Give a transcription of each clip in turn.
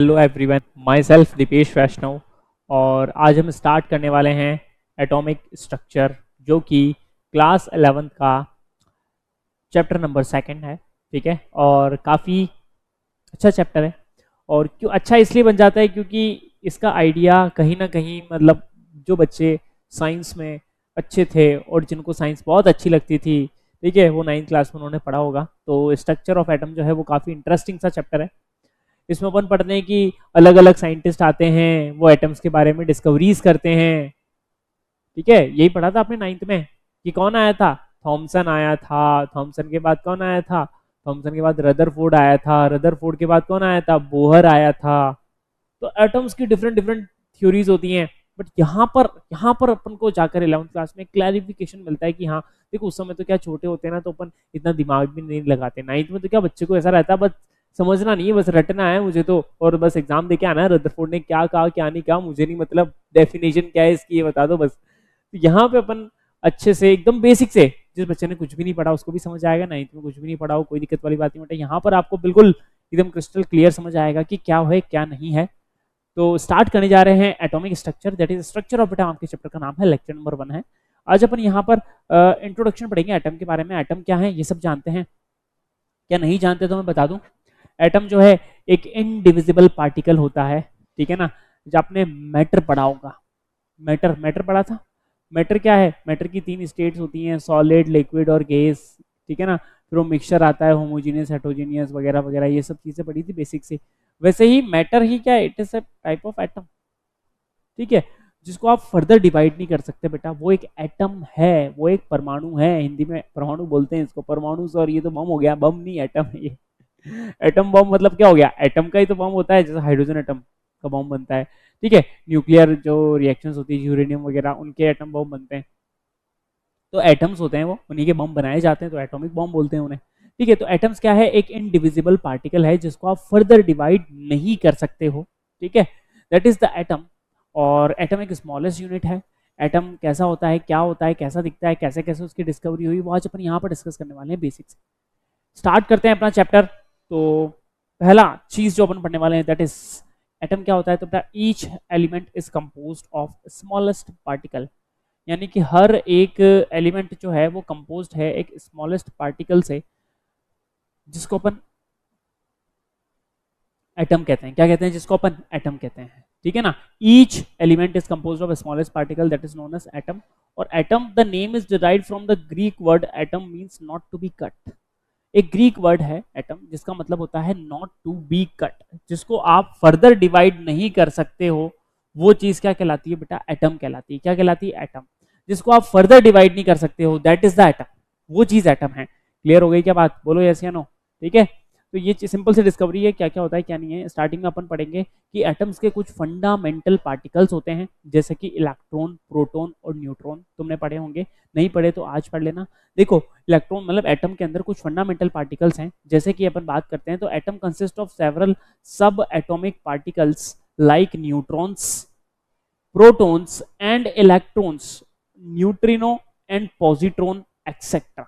Hello everyone, my self Dipesh Vaishnav. और आज हम स्टार्ट करने वाले हैं एटॉमिक स्ट्रक्चर, जो कि क्लास 11th का चैप्टर नंबर 2 है। ठीक है, और काफ़ी अच्छा चैप्टर है। और क्यों अच्छा इसलिए बन जाता है क्योंकि इसका आइडिया कहीं ना कहीं मतलब जो बच्चे साइंस में अच्छे थे और जिनको साइंस बहुत अच्छी लगती थी, ठीक है, वो 9th क्लास में उन्होंने पढ़ा होगा। तो स्ट्रक्चर ऑफ एटम जो है वो काफ़ी इंटरेस्टिंग सा चैप्टर है। इसमें अपन पढ़ते हैं कि अलग अलग साइंटिस्ट आते हैं, वो एटम्स के बारे में डिस्कवरीज करते हैं। ठीक है, यही पढ़ा था आपने 9th में कि कौन आया था। थॉमसन आया था। थॉमसन के बाद कौन आया था। थॉमसन के बाद रदरफोर्ड आया था। रदरफोर्ड के बाद कौन आया था, बोहर आया था। तो एटम्स की डिफरेंट डिफरेंट थ्योरीज होती हैं। बट यहाँ पर अपन को जाकर 11th क्लास में क्लैरिफिकेशन मिलता है कि हाँ देखो, उस समय तो क्या छोटे होते हैं ना, तो अपन इतना दिमाग भी नहीं लगाते। 9th में तो क्या बच्चे को ऐसा रहता है, बस समझना नहीं है, बस रटना है मुझे तो, और बस एग्जाम देके आना है। रदरफोर्ड ने क्या कहा क्या नहीं कहा मुझे नहीं मतलब, डेफिनेशन क्या है इसकी ये बता दो बस। तो यहाँ पे अपन अच्छे से एकदम बेसिक से, जिस बच्चे ने कुछ भी नहीं पढ़ा उसको भी समझ आएगा, 9th में कुछ भी नहीं पढ़ा हो कोई दिक्कत वाली बात नहीं बेटा। यहाँ पर आपको बिल्कुल एकदम क्रिस्टल क्लियर समझ आएगा कि क्या है क्या नहीं है। तो स्टार्ट करने जा रहे हैं atomic structure, that is structure of atom. आपके चैप्टर का नाम है, लेक्चर नंबर 1 है। आज अपन यहाँ पर इंट्रोडक्शन पढ़ेंगे एटम के बारे में। एटम क्या है ये सब जानते हैं क्या, नहीं जानते तो मैं बता दूं। एटम जो है एक इनडिविजिबल पार्टिकल होता है। ठीक है ना, जो आपने मैटर पढ़ा होगा, मैटर मैटर पढ़ा था। मैटर क्या है, मैटर की 3 स्टेट्स होती हैं, सॉलिड, लिक्विड और गैस। ठीक है ना, फिर वो मिक्सचर आता है, होमोजीनियस, हेटेरोजीनियस वगैरह वगैरह, ये सब चीजें पढ़ी थी बेसिक से। वैसे ही मैटर ही क्या है, it is a type of atom. ठीक है, जिसको आप फर्दर डिवाइड नहीं कर सकते बेटा, वो एक एटम है, वो एक परमाणु है। हिंदी में परमाणु बोलते हैं इसको, परमाणु सॉरी ये तो बम हो गया, बम नहीं एटम है ये। एटम बम मतलब क्या हो गया, एटम का ही तो बम होता है, जैसे हाइड्रोजन एटम का बम बनता है। ठीक है, न्यूक्लियर जो रिएक्शंस होती है, यूरेनियम वगैरह, उनके एटम बम बनते हैं। तो एटम्स होते हैं वो, उन्हीं के बम बनाए जाते हैं, तो एटॉमिक बम बोलते हैं उन्हें। ठीक है, तो एटम्स क्या है, एक इनडिविजिबल पार्टिकल है जिसको आप फर्दर डिवाइड नहीं कर सकते हो। ठीक है, दैट इज द एटम। और एटम एक स्मॉलेस्ट यूनिट है। एटम कैसा होता है, क्या होता है, कैसा दिखता है, कैसे कैसे उसकी डिस्कवरी हुई, वो आज अपन यहाँ पर डिस्कस करने वाले हैं बेसिक्स। स्टार्ट करते हैं अपना चैप्टर। तो पहला चीज जो अपन पढ़ने वाले हैं, दैट इज एटम क्या होता है। तो each element is composed of smallest particle, यानी कि हर एक एलिमेंट जो है वो कंपोज्ड है एक स्मॉलेस्ट पार्टिकल से, जिसको अपन एटम कहते हैं। क्या कहते हैं, जिसको अपन एटम कहते हैं। ठीक है ना, each element is composed of smallest particle, that is known as atom. और atom, the name is derived from the Greek word atom, means not to be cut. एक ग्रीक वर्ड है एटम, जिसका मतलब होता है नॉट टू बी कट, जिसको आप further divide नहीं कर सकते हो, वो चीज क्या कहलाती है बेटा, एटम कहलाती है। क्या कहलाती है, एटम। जिसको आप फर्दर डिवाइड नहीं कर सकते हो, दैट इज द एटम, वो चीज एटम है। क्लियर हो गई क्या बात, बोलो यस या नो। ठीक है, तो ये सिंपल सी डिस्कवरी है, क्या क्या होता है क्या नहीं है। स्टार्टिंग में अपन पढ़ेंगे कि एटम्स के कुछ फंडामेंटल पार्टिकल्स होते हैं, जैसे कि इलेक्ट्रॉन, प्रोटॉन और न्यूट्रॉन। तुमने पढ़े होंगे, नहीं पढ़े तो आज पढ़ लेना। देखो, इलेक्ट्रॉन मतलब एटम के अंदर कुछ फंडामेंटल पार्टिकल्स हैं। जैसे कि अपन बात करते हैं तो atom consist of several sub atomic particles like neutrons, protons and electrons, neutrino and positron etcetera.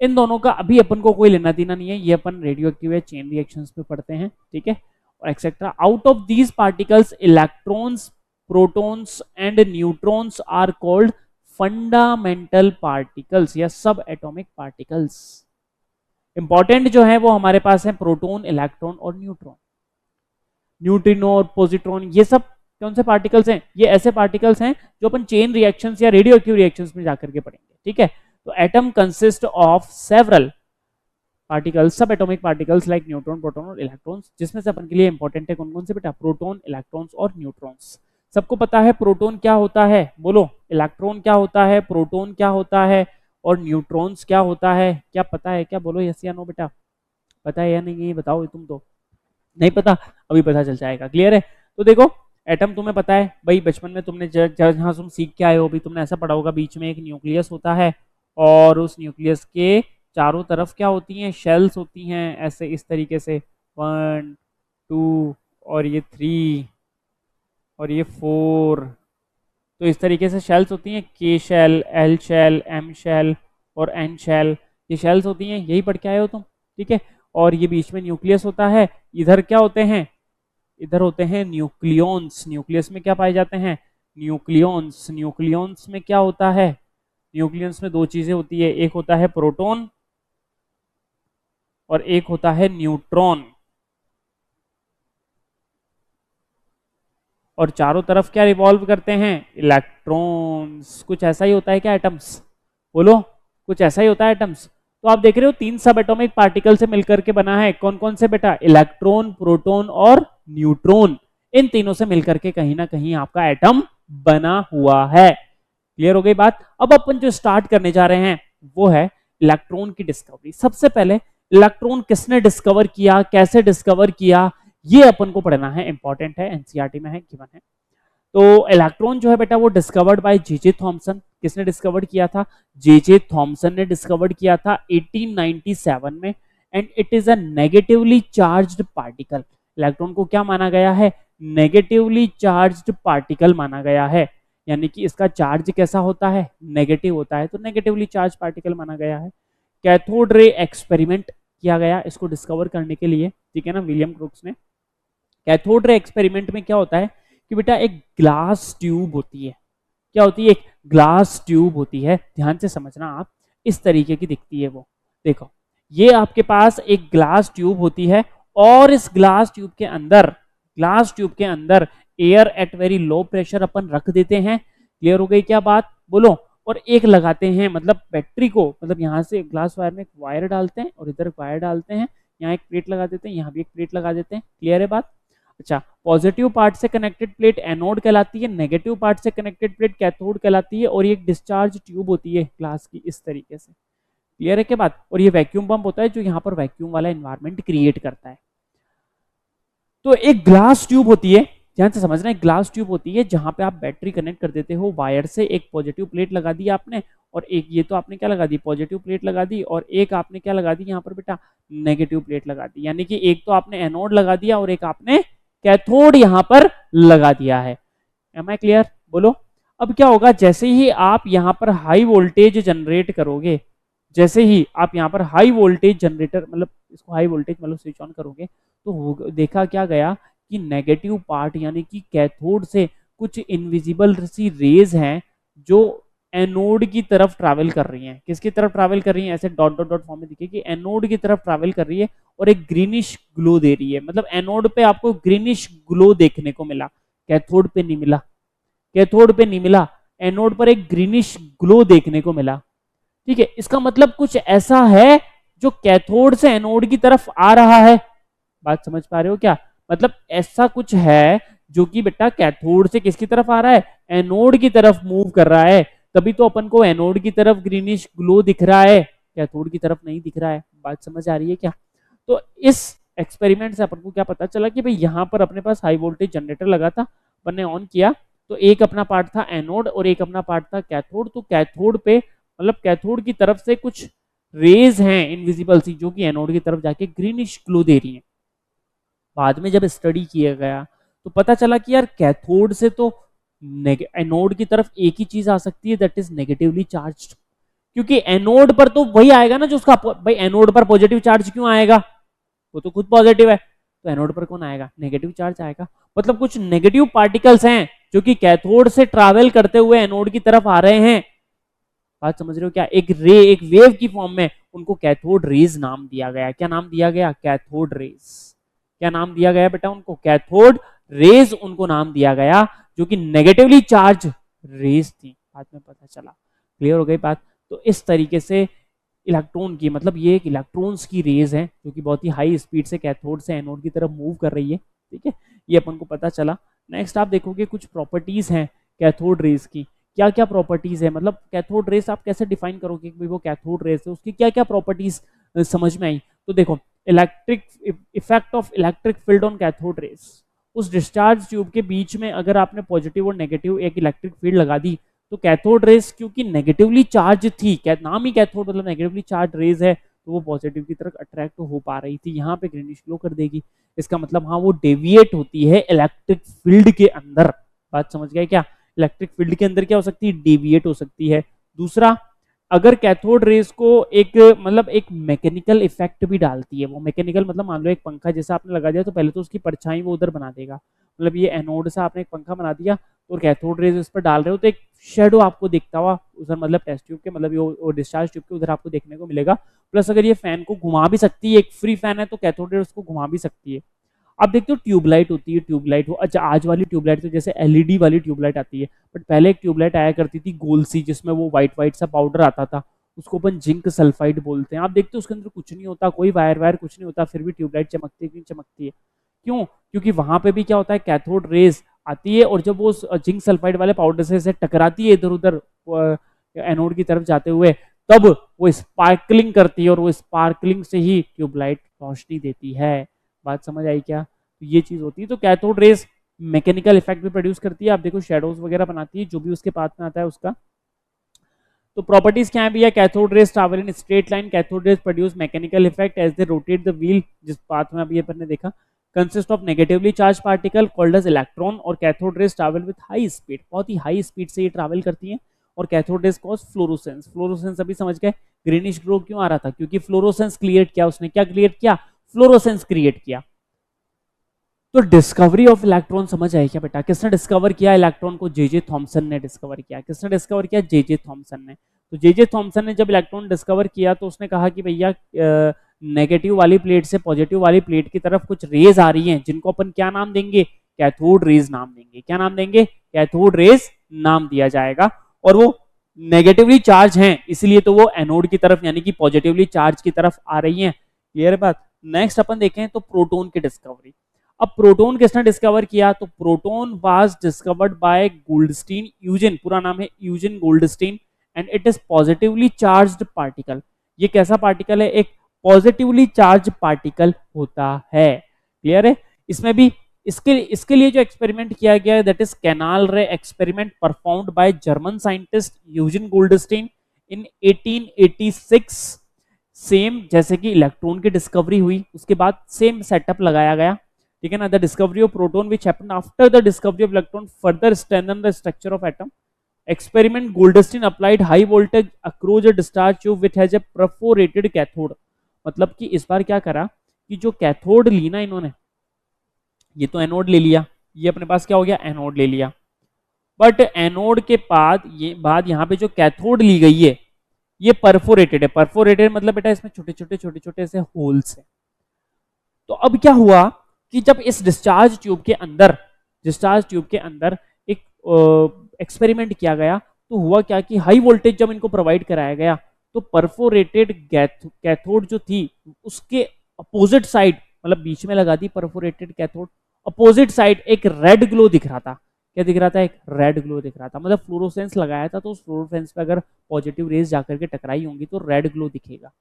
इन दोनों का अभी अपन को कोई लेना देना नहीं है, ये अपन रेडियो एक्टिव चेन रिएक्शंस में पढ़ते हैं। ठीक है, और etcetera. Out of these particles, electrons, protons and neutrons are called fundamental particles या सब एटॉमिक पार्टिकल्स। इंपॉर्टेंट जो है वो हमारे पास है प्रोटॉन, इलेक्ट्रॉन और न्यूट्रॉन। न्यूट्रिनो और पॉजिट्रॉन, ये सब कौन से पार्टिकल्स हैं, ये ऐसे पार्टिकल्स हैं जो अपन चेन रिएक्शंस या रेडियो एक्टिव रिएक्शंस में जाकर के पढ़ेंगे। ठीक है, तो atom consist of several particles, sub atomic particles like neutron, proton और इलेक्ट्रॉन्स, जिसमें से अपन के लिए इंपॉर्टेंट है कौन कौन से बेटा, प्रोटॉन, इलेक्ट्रॉन्स और न्यूट्रॉन्स। सबको पता है प्रोटॉन क्या होता है, बोलो। इलेक्ट्रॉन क्या होता है, प्रोटॉन क्या होता है और न्यूट्रॉन्स क्या होता है, क्या पता है क्या, बोलो यस या नो बेटा। पता है या नहीं ये बताओ, तुम तो नहीं पता, अभी पता चल जाएगा। क्लियर है, तो देखो एटम तुम्हें पता है भाई, बचपन में तुमने जहाँ तुम सीख के आए हो, भी तुमने ऐसा पढ़ा होगा, बीच में एक न्यूक्लियस होता है और उस न्यूक्लियस के चारों तरफ क्या होती हैं, शेल्स होती हैं, ऐसे इस तरीके से 1 2 और ये 3 और ये 4। तो इस तरीके से शेल्स होती हैं, K shell, L shell, M shell और एन शेल, ये शेल्स होती हैं, यही पढ़ के आए हो तुम। ठीक है, और ये बीच में न्यूक्लियस होता है, इधर क्या होते हैं, इधर होते हैं न्यूक्लियॉन्स। न्यूक्लियस में क्या पाए जाते हैं? न्यूक्लियॉन्स। न्यूक्लियॉन्स में क्या होता है? न्यूक्लियॉन्स में दो चीजें होती है, एक होता है प्रोटॉन और एक होता है न्यूट्रॉन। और चारों तरफ क्या रिवॉल्व करते हैं? इलेक्ट्रॉन्स। कुछ ऐसा ही होता है क्या एटम्स? बोलो, कुछ ऐसा ही होता है एटम्स। तो आप देख रहे हो तीन सब एटॉमिक पार्टिकल से मिलकर के बना है। कौन कौन से बेटा? इलेक्ट्रॉन, प्रोटॉन और न्यूट्रॉन। इन तीनों से मिलकर के कहीं ना कहीं आपका एटम बना हुआ है। क्लियर हो गई बात? अब अपन जो स्टार्ट करने जा रहे हैं वो है इलेक्ट्रॉन की डिस्कवरी। सबसे पहले इलेक्ट्रॉन किसने डिस्कवर किया, कैसे डिस्कवर किया, ये अपन को पढ़ना है, इंपॉर्टेंट है, एनसीईआरटी में है, गिवन है। तो इलेक्ट्रॉन जो है बेटा वो डिस्कवर्ड बाय जे थॉमसन। किसने डिस्कवर्ड किया था? जे थॉमसन ने डिस्कवर्ड किया था 1897 में। And it is a negatively charged particle. Electron को क्या माना गया है? नेगेटिवली चार्ज्ड पार्टिकल माना गया है। यानी कि इसका चार्ज कैसा होता है? नेगेटिव होता है, तो नेगेटिवली चार्ज पार्टिकल माना गया है। कैथोड रे एक्सपेरिमेंट किया गया इसको डिस्कवर करने के लिए, ठीक है ना, विलियम क्रूक्स ने। कैथोड रे एक्सपेरिमेंट में क्या होता है कि बेटा एक ग्लास ट्यूब होती है। क्या होती है? एक ग्लास ट्यूब होती है। ध्यान से समझना आप, इस तरीके की दिखती है वो। देखो, ये आपके पास एक ग्लास ट्यूब होती है और इस ग्लास ट्यूब के अंदर air at very low pressure अपन रख देते हैं। क्लियर हो गई क्या बात? बोलो। और एक लगाते हैं, मतलब बैटरी को, मतलब यहाँ से ग्लास वायर में एक वायर डालते हैं और इधर वायर डालते हैं, यहाँ एक प्लेट लगा देते हैं, यहाँ भी एक प्लेट लगा देते हैं। क्लियर है बात? अच्छा, पॉजिटिव पार्ट से कनेक्टेड प्लेट एनोड कहलाती है, नेगेटिव पार्ट से कनेक्टेड प्लेट कैथोड कहलाती है। और ये एक डिस्चार्ज ट्यूब होती है ग्लास की, इस तरीके से। क्लियर है क्या बात? और ये वैक्यूम पंप होता है जो यहाँ पर वैक्यूम वाला एनवायरनमेंट क्रिएट करता है। तो एक ग्लास ट्यूब होती है, ध्यान से समझना, एक ग्लास ट्यूब होती है जहां पे आप बैटरी कनेक्ट कर देते हो वायर से। एक पॉजिटिव प्लेट लगा दी आपने और एक ये तो आपने क्या लगा दी? पॉजिटिव प्लेट लगा दी। और एक आपने क्या लगा दी यहाँ पर बेटा? नेगेटिव प्लेट लगा दी। यानी कि एक तो आपने एनोड लगा दिया और एक आपने कैथोड यहाँ पर लगा दिया है। Am I clear? बोलो। अब क्या होगा, जैसे ही आप यहाँ पर हाई वोल्टेज जनरेट करोगे, जैसे ही आप यहाँ पर हाई वोल्टेज जनरेटर, मतलब इसको हाई वोल्टेज मतलब स्विच ऑन करोगे, तो देखा क्या गया कि नेगेटिव पार्ट यानी कि कैथोड से कुछ इनविजिबल सी रेज हैं जो एनोड की तरफ ट्रैवल कर रही हैं। किसकी तरफ ट्रैवल कर रही हैं? ऐसे डॉट डॉट डॉट फॉर्म में दिखेगी, एनोड की तरफ ट्रैवल कर रही है और एक ग्रीनिश ग्लो दे रही है। मतलब एनोड पे आपको ग्रीनिश ग्लो देखने को मिला, कैथोड पे नहीं मिला। कैथोड पे नहीं मिला, एनोड पर एक ग्रीनिश ग्लो देखने को मिला। ठीक है, इसका मतलब कुछ ऐसा है जो कैथोड से एनोड की तरफ आ रहा है। बात समझ पा रहे हो क्या? मतलब ऐसा कुछ है जो कि बेटा कैथोड से किसकी तरफ आ रहा है? एनोड की तरफ मूव कर रहा है। तभी तो अपन को एनोड की तरफ ग्रीनिश ग्लो दिख रहा है, कैथोड की तरफ नहीं दिख रहा है। बात समझ आ रही है क्या? तो इस एक्सपेरिमेंट से अपन को क्या पता चला कि भाई यहाँ पर अपने पास हाई वोल्टेज जनरेटर लगा था, अपन ने ऑन किया, तो एक अपना पार्ट था एनोड और एक अपना पार्ट था कैथोड। तो कैथोड पे, मतलब कैथोड की तरफ से कुछ रेज हैं इनविजिबल सी जो कि एनोड की तरफ जाके ग्रीनिश ग्लो दे रही हैं। बाद में जब स्टडी किया गया तो पता चला कि यार कैथोड से तो एनोड की तरफ एक ही चीज आ सकती है, दैट इज नेगेटिवली चार्ज्ड। क्योंकि एनोड पर तो वही आएगा ना जो उसका, भाई एनोड पर पॉजिटिव चार्ज क्यों आएगा? वो तो खुद पॉजिटिव है, तो एनोड पर कौन आएगा? नेगेटिव चार्ज आएगा। मतलब कुछ नेगेटिव पार्टिकल्स हैं जो कि कैथोड से ट्रैवल करते हुए एनोड की तरफ आ रहे हैं। बात समझ रहे हो क्या? एक वेव की फॉर्म में उनको कैथोड रेज नाम दिया गया। क्या नाम दिया गया? Cathode rays. क्या नाम दिया गया बेटा उनको? कैथोड रेज उनको नाम दिया गया, जो कि नेगेटिवली चार्ज रेज थी, बाद में पता चला। क्लियर हो गई बात? तो इस तरीके से इलेक्ट्रॉन की, मतलब ये एक इलेक्ट्रॉन्स की रेज है जो कि बहुत ही हाई स्पीड से कैथोड से एनोड की तरफ मूव कर रही है। ठीक है, ये अपन को पता चला। नेक्स्ट आप देखोगे कुछ प्रॉपर्टीज हैं कैथोड रेज की। क्या क्या प्रॉपर्टीज है, मतलब कैथोड रेज आप कैसे डिफाइन करोगे कि वो कैथोड रेज है, उसकी क्या क्या प्रॉपर्टीज समझ में आई? तो देखो, electric effect of electric field on cathode rays. उस डिस्चार्ज ट्यूब के बीच में अगर आपने पॉजिटिव और नेगेटिव एक इलेक्ट्रिक फील्ड लगा दी, तो कैथोड रेज क्योंकि नेगेटिवली चार्ज थी, नाम ही कैथोड मतलब नेगेटिवली चार्ज रेज है, तो वो पॉजिटिव की तरफ अट्रैक्ट हो पा रही थी, यहाँ पे ग्रीनिश ग्लो कर देगी। इसका मतलब हाँ वो डेविएट होती है इलेक्ट्रिक फील्ड के अंदर। बात समझ गए क्या? इलेक्ट्रिक फील्ड के अंदर क्या हो सकती है? डेविएट हो सकती है। दूसरा, अगर कैथोड रेज को एक मतलब एक मैकेनिकल इफेक्ट भी डालती है, वो मैकेनिकल मतलब मान लो एक पंखा जैसा आपने लगा दिया तो पहले तो उसकी परछाई वो उधर बना देगा, मतलब ये एनोड से आपने एक पंखा बना दिया और कैथोड रेज उस पर डाल रहे हो तो एक शेडो आपको दिखता हुआ उधर, मतलब टेस्ट ट्यूब के मतलब वो डिस्चार्ज ट्यूब के उधर आपको देखने को मिलेगा। प्लस अगर ये फैन को घुमा भी सकती है, एक फ्री फैन है तो कैथोड रेज उसको घुमा भी सकती है। आप देखते हो ट्यूबलाइट होती है, ट्यूबलाइट वो अच्छा आज वाली ट्यूबलाइट तो जैसे एलईडी वाली ट्यूबलाइट आती है, बट पहले एक ट्यूबलाइट आया करती थी गोल सी जिसमें वो व्हाइट व्हाइट सा पाउडर आता था, उसको अपन जिंक सल्फाइड बोलते हैं। आप देखते हो उसके अंदर कुछ नहीं होता, कोई वायर वायर कुछ नहीं होता, फिर भी ट्यूबलाइट चमकती है, क्यों चमकती है? क्यों? क्योंकि वहां पे भी क्या होता है, कैथोड रेज आती है और जब वो जिंक सल्फाइड वाले पाउडर से टकराती है इधर उधर एनोड की तरफ जाते हुए, तब वो स्पार्कलिंग करती है और वो स्पार्कलिंग से ही ट्यूबलाइट रोशनी देती है। बात समझ आई क्या? तो ये चीज होती है। तो कैथोड रेज मैकेनिकल इफेक्ट भी प्रोड्यूस करती है, आप देखो शेडोज वगैरह बनाती है, जो भी उसके पास में आता है उसका। तो प्रॉपर्टीज क्या है भैया? Cathode rays travel in straight line, cathode rays produce mechanical effect as they rotate the wheel, जिस पाथ में अभी अपन ने देखा, consist of negatively charge particle called as electron, और cathode rays travel with high speed, बहुत ही high speed से ये ट्रैवल करती है। और cathode raise cause fluorescence, fluorescence अभी समझ गए ग्रीनिश ग्लो क्यों आ रहा था, क्योंकि फ्लोरोसेंस क्रिएट किया उसने, क्या क्रिएट किया? फ्लोरोसेंस क्रिएट किया। तो डिस्कवरी ऑफ इलेक्ट्रॉन समझ आए क्या बेटा? किसने डिस्कवर किया इलेक्ट्रॉन को? जे थॉमसन ने डिस्कवर किया। किसने डिस्कवर किया? जे थॉमसन ने। तो जे थॉमसन ने जब इलेक्ट्रॉन डिस्कवर किया तो उसने कहा कि भैया नेगेटिव वाली प्लेट से पॉजिटिव वाली प्लेट की तरफ कुछ रेज आ रही हैं, जिनको अपन क्या नाम देंगे? कैथोड रेज नाम देंगे। क्या नाम देंगे? कैथोड रेज नाम दिया जाएगा। और वो नेगेटिवली चार्ज हैं, इसलिए तो वो एनोड की तरफ यानी कि पॉजिटिवली चार्ज की तरफ आ रही हैं। क्लियर बात? नेक्स्ट अपन देखें तो प्रोटॉन की डिस्कवरी। अब प्रोटॉन किसने डिस्कवर किया? तो proton was discovered by Goldstein, Eugen, पूरा नाम है Eugen Goldstein, and it is positively charged particle. ये कैसा पार्टिकल है? एक पॉजिटिवली चार्ज पार्टिकल होता है। क्लियर है? इसमें भी इसके लिए जो एक्सपेरिमेंट किया गया है that is canal ray experiment performed by German scientist Eugen Goldstein in 1886। Same जैसे कि इलेक्ट्रॉन की डिस्कवरी हुई उसके बाद सेम सेटअप लगाया गया, ठीक है ना। The discovery of proton which happened after the discovery of electron further strengthen the structure of atom. Experiment Goldstein applied high voltage across a discharge tube which has a perforated cathode. मतलब कि इस बार क्या करा कि जो cathode ली ना इन्होंने, ये तो एनोड ले लिया, ये अपने पास क्या हो गया? एनोड ले लिया। बट एनोड के बाद यहाँ पे जो कैथोड ली गई है ये परफोरेटेड है। परफोरेटेड मतलब बेटा इसमें छोटे छोटे से होल्स है। तो अब क्या हुआ कि जब इस डिस्चार्ज ट्यूब के अंदर एक एक्सपेरिमेंट किया गया तो हुआ क्या कि हाई वोल्टेज जब इनको प्रोवाइड कराया गया तो परफोरेटेड कैथोड जो थी उसके अपोजिट साइड, मतलब बीच में लगा दी परफोरेटेड कैथोड, अपोजिट साइड एक रेड ग्लो दिख रहा था। क्या दिख रहा था? एक रेड ग्लो दिख रहा था। मतलब फ्लोरोसेंस लगाया था तो उस फ्लोरोसेंस पे अगर पॉजिटिव रेज जाकर के टकराई होंगी तो रेड ग्लो दिखेगा।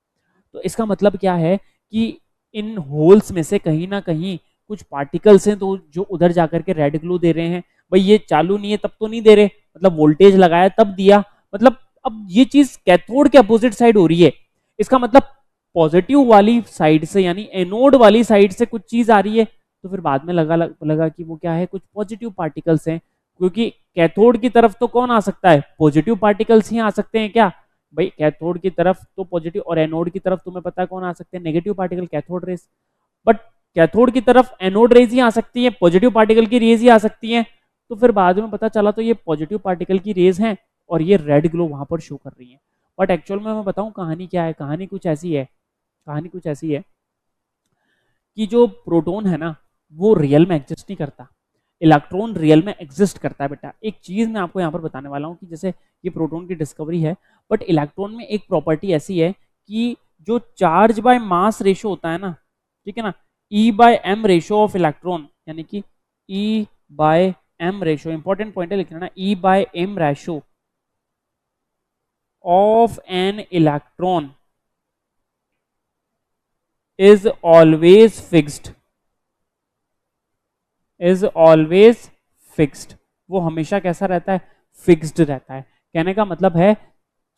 तो इसका मतलब क्या है कि इन होल्स में से कहीं ना कहीं कुछ पार्टिकल्स हैं तो जो उधर जाकर के रेड ग्लो दे रहे हैं। भाई ये चालू नहीं है तब तो नहीं दे रहे, मतलब वोल्टेज लगाया तब दिया, मतलब अब ये चीज कैथोड के अपोजिट साइड हो रही है। इसका मतलब पॉजिटिव वाली साइड से यानी एनोड वाली साइड से कुछ चीज आ रही है। तो फिर बाद में लगा कि वो क्या है? कुछ पॉजिटिव पार्टिकल्स हैं, क्योंकि कैथोड की तरफ तो कौन आ सकता है? पॉजिटिव पार्टिकल्स ही आ सकते हैं क्या? भाई कैथोड की तरफ तो पॉजिटिव, और एनोड की तरफ तुम्हें पता है कौन आ सकते हैं? Negative particle, cathode rays. But cathode की तरफ एनोड रेज ही आ सकती है, पॉजिटिव पार्टिकल की रेज ही आ सकती है। तो फिर बाद में पता चला तो ये पॉजिटिव पार्टिकल की रेज हैं और ये रेड ग्लो वहां पर शो कर रही है। बट एक्चुअल में मैं बताऊं कहानी क्या है? कहानी कुछ ऐसी है, कहानी कुछ ऐसी है कि जो प्रोटॉन है ना वो रियल में एग्जिस्ट नहीं करता, इलेक्ट्रॉन रियल में एग्जिस्ट करता है बेटा। एक चीज मैं आपको यहाँ पर बताने वाला हूँ कि जैसे ये प्रोटॉन की डिस्कवरी है, बट इलेक्ट्रॉन में एक प्रॉपर्टी ऐसी है कि जो चार्ज बाय मास रेशो होता है ना, ठीक है ना, E by M ratio of electron, यानी कि E by M ratio, important point है लिख लेना, E by M ratio of an electron is always fixed, is always fixed। वो हमेशा कैसा रहता है? फिक्स्ड रहता है। कहने का मतलब है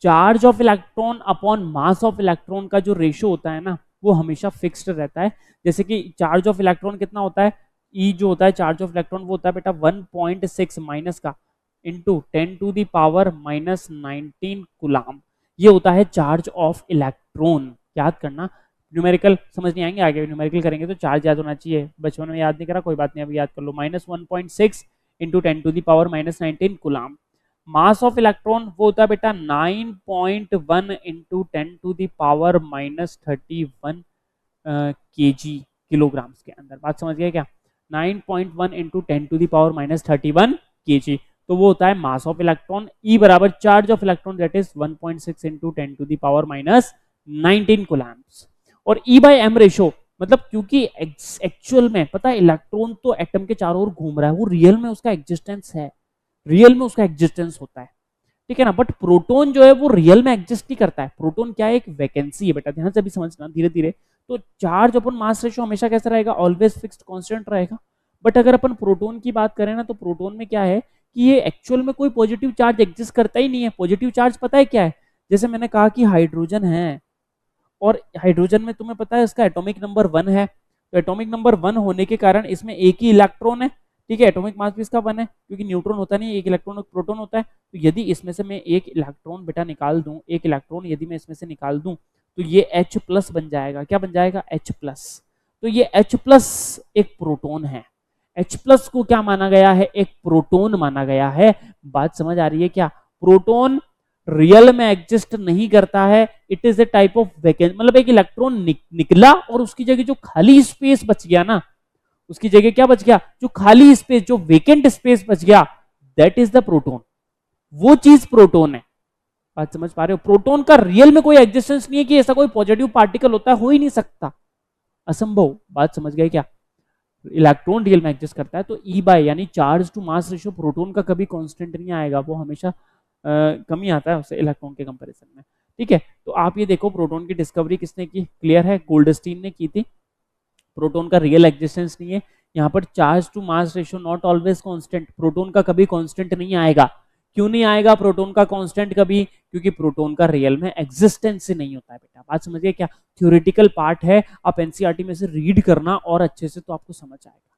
charge of electron upon mass of electron का जो रेशियो होता है ना वो हमेशा फिक्स्ड रहता है। जैसे कि चार्ज ऑफ इलेक्ट्रॉन कितना होता है? ई जो होता है चार्ज ऑफ इलेक्ट्रॉन वो होता है बेटा 1.6 माइनस का into 10 to the power -19 coulomb. ये होता है चार्ज ऑफ इलेक्ट्रॉन। याद करना, न्यूमेरिकल समझ नहीं आएंगे, आगे न्यूमेरिकल करेंगे तो चार्ज याद होना चाहिए। बचपन में याद नहीं करा, कोई बात नहीं, अभी याद कर लो। -1.6 इंटू 10⁻⁻⁻ -19 मास ऑफ इलेक्ट्रॉन वो होता है बेटा 9.1 इंटू 10⁻⁻31 kg, किलोग्राम्स के अंदर। बात समझ गए क्या? 9.1 इंटू 10⁻⁻31 kg, तो वो होता है मास ऑफ इलेक्ट्रॉन। ई बराबर charge of electron that is 1.6 into 10⁻⁻19 coulombs. और ई बाई एम रेशो, मतलब क्योंकि एक्चुअल में पता है इलेक्ट्रॉन तो एटम के चारों ओर घूम रहा है, वो रियल में उसका एग्जिस्टेंस है, रियल में उसका एग्जिस्टेंस होता है, ठीक है ना। बट प्रोटॉन जो है वो रियल में एग्जिस्ट नहीं करता है। प्रोटॉन क्या है? एक वैकेंसी है बेटा, ध्यान से अभी समझना धीरे धीरे। तो चार्ज अपन मास रेशो हमेशा कैसा रहेगा? ऑलवेज फिक्स्ड कांस्टेंट रहेगा। बट अगर अपन प्रोटॉन की बात करें ना, तो प्रोटॉन में क्या है कि ये एक्चुअल में कोई पॉजिटिव चार्ज एग्जिस्ट करता ही नहीं है। पॉजिटिव चार्ज पता है क्या है? जैसे मैंने कहा कि हाइड्रोजन है, और हाइड्रोजन में तुम्हें पता है इसका एटॉमिक नंबर 1 है, तो एटॉमिक नंबर 1 होने के कारण इसमें एक ही इलेक्ट्रॉन है, ठीक है। एटॉमिक मास भी इसका 1 है, क्योंकि न्यूट्रॉन होता नहीं, एक इलेक्ट्रॉन एक प्रोटॉन होता है। तो यदि इसमें से मैं एक इलेक्ट्रॉन बेटा निकाल दूं, एक इलेक्ट्रॉन यदि मैं इसमें से निकाल दूं, तो ये H+ बन जाएगा। क्या बन जाएगा? H+। तो ये H+ एक प्रोटॉन है। H+ को क्या माना गया है? एक प्रोटॉन माना गया है। बात समझ आ रही है क्या? प्रोटॉन रियल में एग्जिस्ट नहीं करता है, it is a type of vacancy. मतलब एक इलेक्ट्रॉन निकला और उसकी जगह जो खाली स्पेस बच गया ना, उसकी जगह क्या बच गया? जो खाली स्पेस, जो वेकेंट स्पेस बच गया, दैट इज द प्रोटॉन। वो चीज प्रोटॉन है। बात समझ पा रहे हो? प्रोटॉन का रियल में कोई एग्जिस्टेंस नहीं है कि ऐसा कोई पॉजिटिव पार्टिकल होता है, हो ही नहीं सकता, असंभव। बात समझ गए क्या? इलेक्ट्रॉन रियल में एग्जिस्ट करता है। तो ई बाय यानी charge to mass ratio proton का कभी कांस्टेंट नहीं आएगा, वो हमेशा कमी आता है उससे इलेक्ट्रॉन के कंपैरिजन में, ठीक है। तो आप ये देखो, प्रोटॉन की डिस्कवरी किसने की? क्लियर है, गोल्डस्टीन ने की थी। प्रोटॉन का रियल एग्जिस्टेंस नहीं है। यहाँ पर charge to mass ratio not always constant, proton का कभी कांस्टेंट नहीं आएगा। क्यों नहीं आएगा प्रोटॉन का कांस्टेंट कभी? क्योंकि प्रोटॉन का रियल में एग्जिस्टेंस ही नहीं होता है बेटा। बात समझिए क्या? थ्योरेटिकल पार्ट है, आप एनसीईआरटी में से रीड करना और अच्छे से, तो आपको समझ आएगा।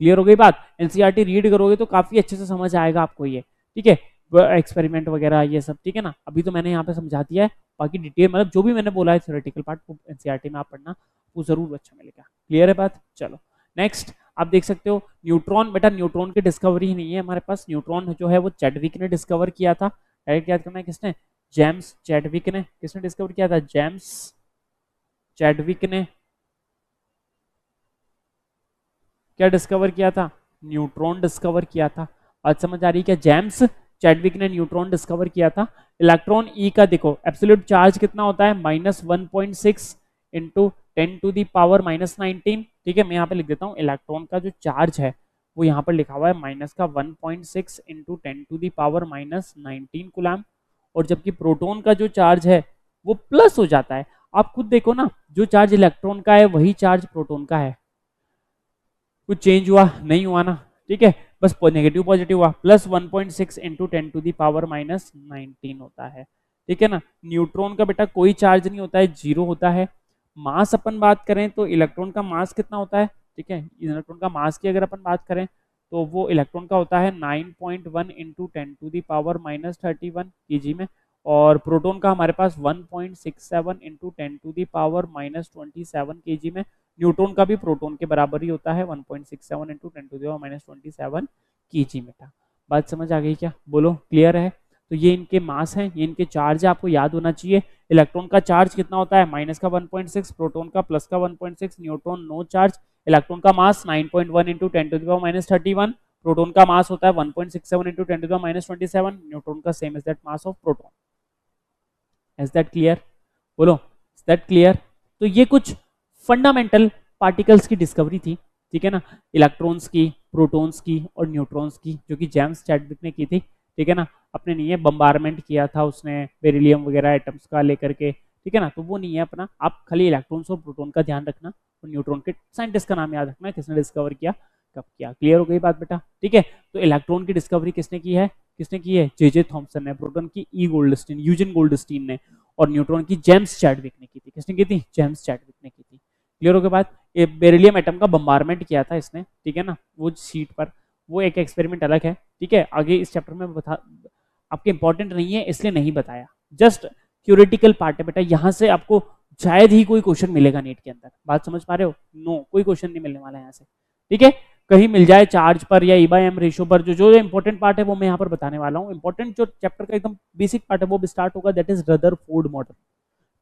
क्लियर हो गई बात? एनसीईआरटी रीड करोगे तो काफी अच्छे से समझ आएगा आपको ये, ठीक है। एक्सपेरिमेंट वगैरह ये सब, ठीक है ना। अभी तो मैंने यहाँ पे समझा दिया है, बाकी डिटेल मतलब जो भी मैंने बोला है थ्योरेटिकल पार्ट वो एनसीईआरटी में आप पढ़ना, वो जरूर अच्छा मिलेगा। क्लियर है बात? चलो नेक्स्ट आप देख सकते हो न्यूट्रॉन। बेटा न्यूट्रॉन की डिस्कवरी ही नहीं है हमारे पास, न्यूट्रॉन जो है वो चैडविक ने डिस्कवर किया था। डायरेक्ट याद करना है, किसने? जेम्स चैडविक ने। किसने डिस्कवर किया था? जेम्स चैडविक ने। क्या डिस्कवर किया था? न्यूट्रॉन डिस्कवर किया था। आज समझ आ रही है क्या? जेम्स चैडविक ने न्यूट्रॉन डिस्कवर किया था। इलेक्ट्रॉन ई का देखो एब्सोल्यूट चार्ज कितना होता है? -1.6 इंटू 10⁻⁻19, ठीक है। मैं यहाँ पे लिख देता हूँ, इलेक्ट्रॉन का जो चार्ज है वो यहाँ पर लिखा हुआ है -1.6 इंटू 10⁻⁻19 कूलम, और जबकि प्रोटॉन का जो चार्ज है वो प्लस हो जाता है। आप खुद देखो ना, जो चार्ज इलेक्ट्रॉन का है वही चार्ज प्रोटॉन का है, कुछ चेंज हुआ नहीं हुआ ना, ठीक है। बस नेगेटिव पॉजिटिव हुआ। +1.6 इंटू 10⁻⁻19 होता है, ठीक है ना। न्यूट्रॉन का बेटा कोई चार्ज नहीं होता है, 0 होता है। मास अपन बात करें तो इलेक्ट्रॉन का मास कितना होता है, ठीक है। इलेक्ट्रॉन का मास की अगर अपन बात करें तो वो इलेक्ट्रॉन का होता है 9.1 इंटू 10⁻⁻31 kg में, और प्रोटॉन का हमारे पास 1.67 इंटू 10⁻⁻27 kg में। न्यूट्रॉन का भी प्रोटॉन के बराबर ही होता है 1.67 इंटू 10⁻⁻27 kg में था। बात समझ आ गई क्या? बोलो क्लियर है? तो ये इनके मास हैं, ये इनके चार्ज है, आपको याद होना चाहिए। इलेक्ट्रॉन का चार्ज कितना होता है? माइनस का 1.6, प्रोटॉन का प्लस का 1.6, न्यूट्रॉन नो चार्ज। इलेक्ट्रॉन का मास 9.1 इंटू 10⁻⁻31, प्रोटॉन का मास होता है 1.67 इंटू 10⁻⁻27, न्यूट्रॉन का same is that mass of proton. Is that clear? बोलो इज दैट क्लियर? तो ये कुछ फंडामेंटल पार्टिकल्स की डिस्कवरी थी, ठीक है ना। इलेक्ट्रॉन्स की, प्रोटॉन्स की और न्यूट्रॉन्स की, जो कि जेम्स चैडविक ने की थी, ठीक है ना। अपने नहीं है, बम्बारमेंट किया था उसने बेरिलियम वगैरह एटम्स का लेकर के, ठीक है ना। तो वो नहीं है अपना, आप खाली इलेक्ट्रॉन्स और प्रोटॉन का ध्यान रखना, और न्यूट्रॉन के साइंटिस्ट का नाम याद रखना, किसने डिस्कवर किया, कब किया। क्लियर हो गई बात बेटा? ठीक है। तो इलेक्ट्रॉन की डिस्कवरी किसने की है? किसने की है? जे थॉमसन ने। प्रोटॉन की ई गोल्डस्टीन, यूजिन गोल्डस्टीन ने। और न्यूट्रॉन की जेम्स चैडविक ने की थी। किसने की थी? जेम्स चैडविक ने की थी। क्लियर हो गई बात? ये बेरिलियम एटम का बम्बारमेंट किया था इसने, ठीक है ना, वो शीट पर। वो एक एक्सपेरिमेंट अलग है, ठीक है। आगे इस चैप्टर में बता, आपके इंपॉर्टेंट नहीं है इसलिए नहीं बताया, जस्ट थ्योरेटिकल पार्ट है बेटा, यहाँ से आपको शायद ही कोई क्वेश्चन मिलेगा नीट के अंदर। बात समझ पा रहे हो? नो, कोई क्वेश्चन नहीं मिलने वाला है यहाँ से, ठीक है। कहीं मिल जाए चार्ज पर या E/M रेशियो पर, जो जो इंपॉर्टेंट पार्ट है वो मैं यहाँ पर बताने वाला हूँ। इंपॉर्टेंट जो चैप्टर का एकदम बेसिक पार्ट है वो भी स्टार्ट होगा, दैट इज रदरफोर्ड मॉडल,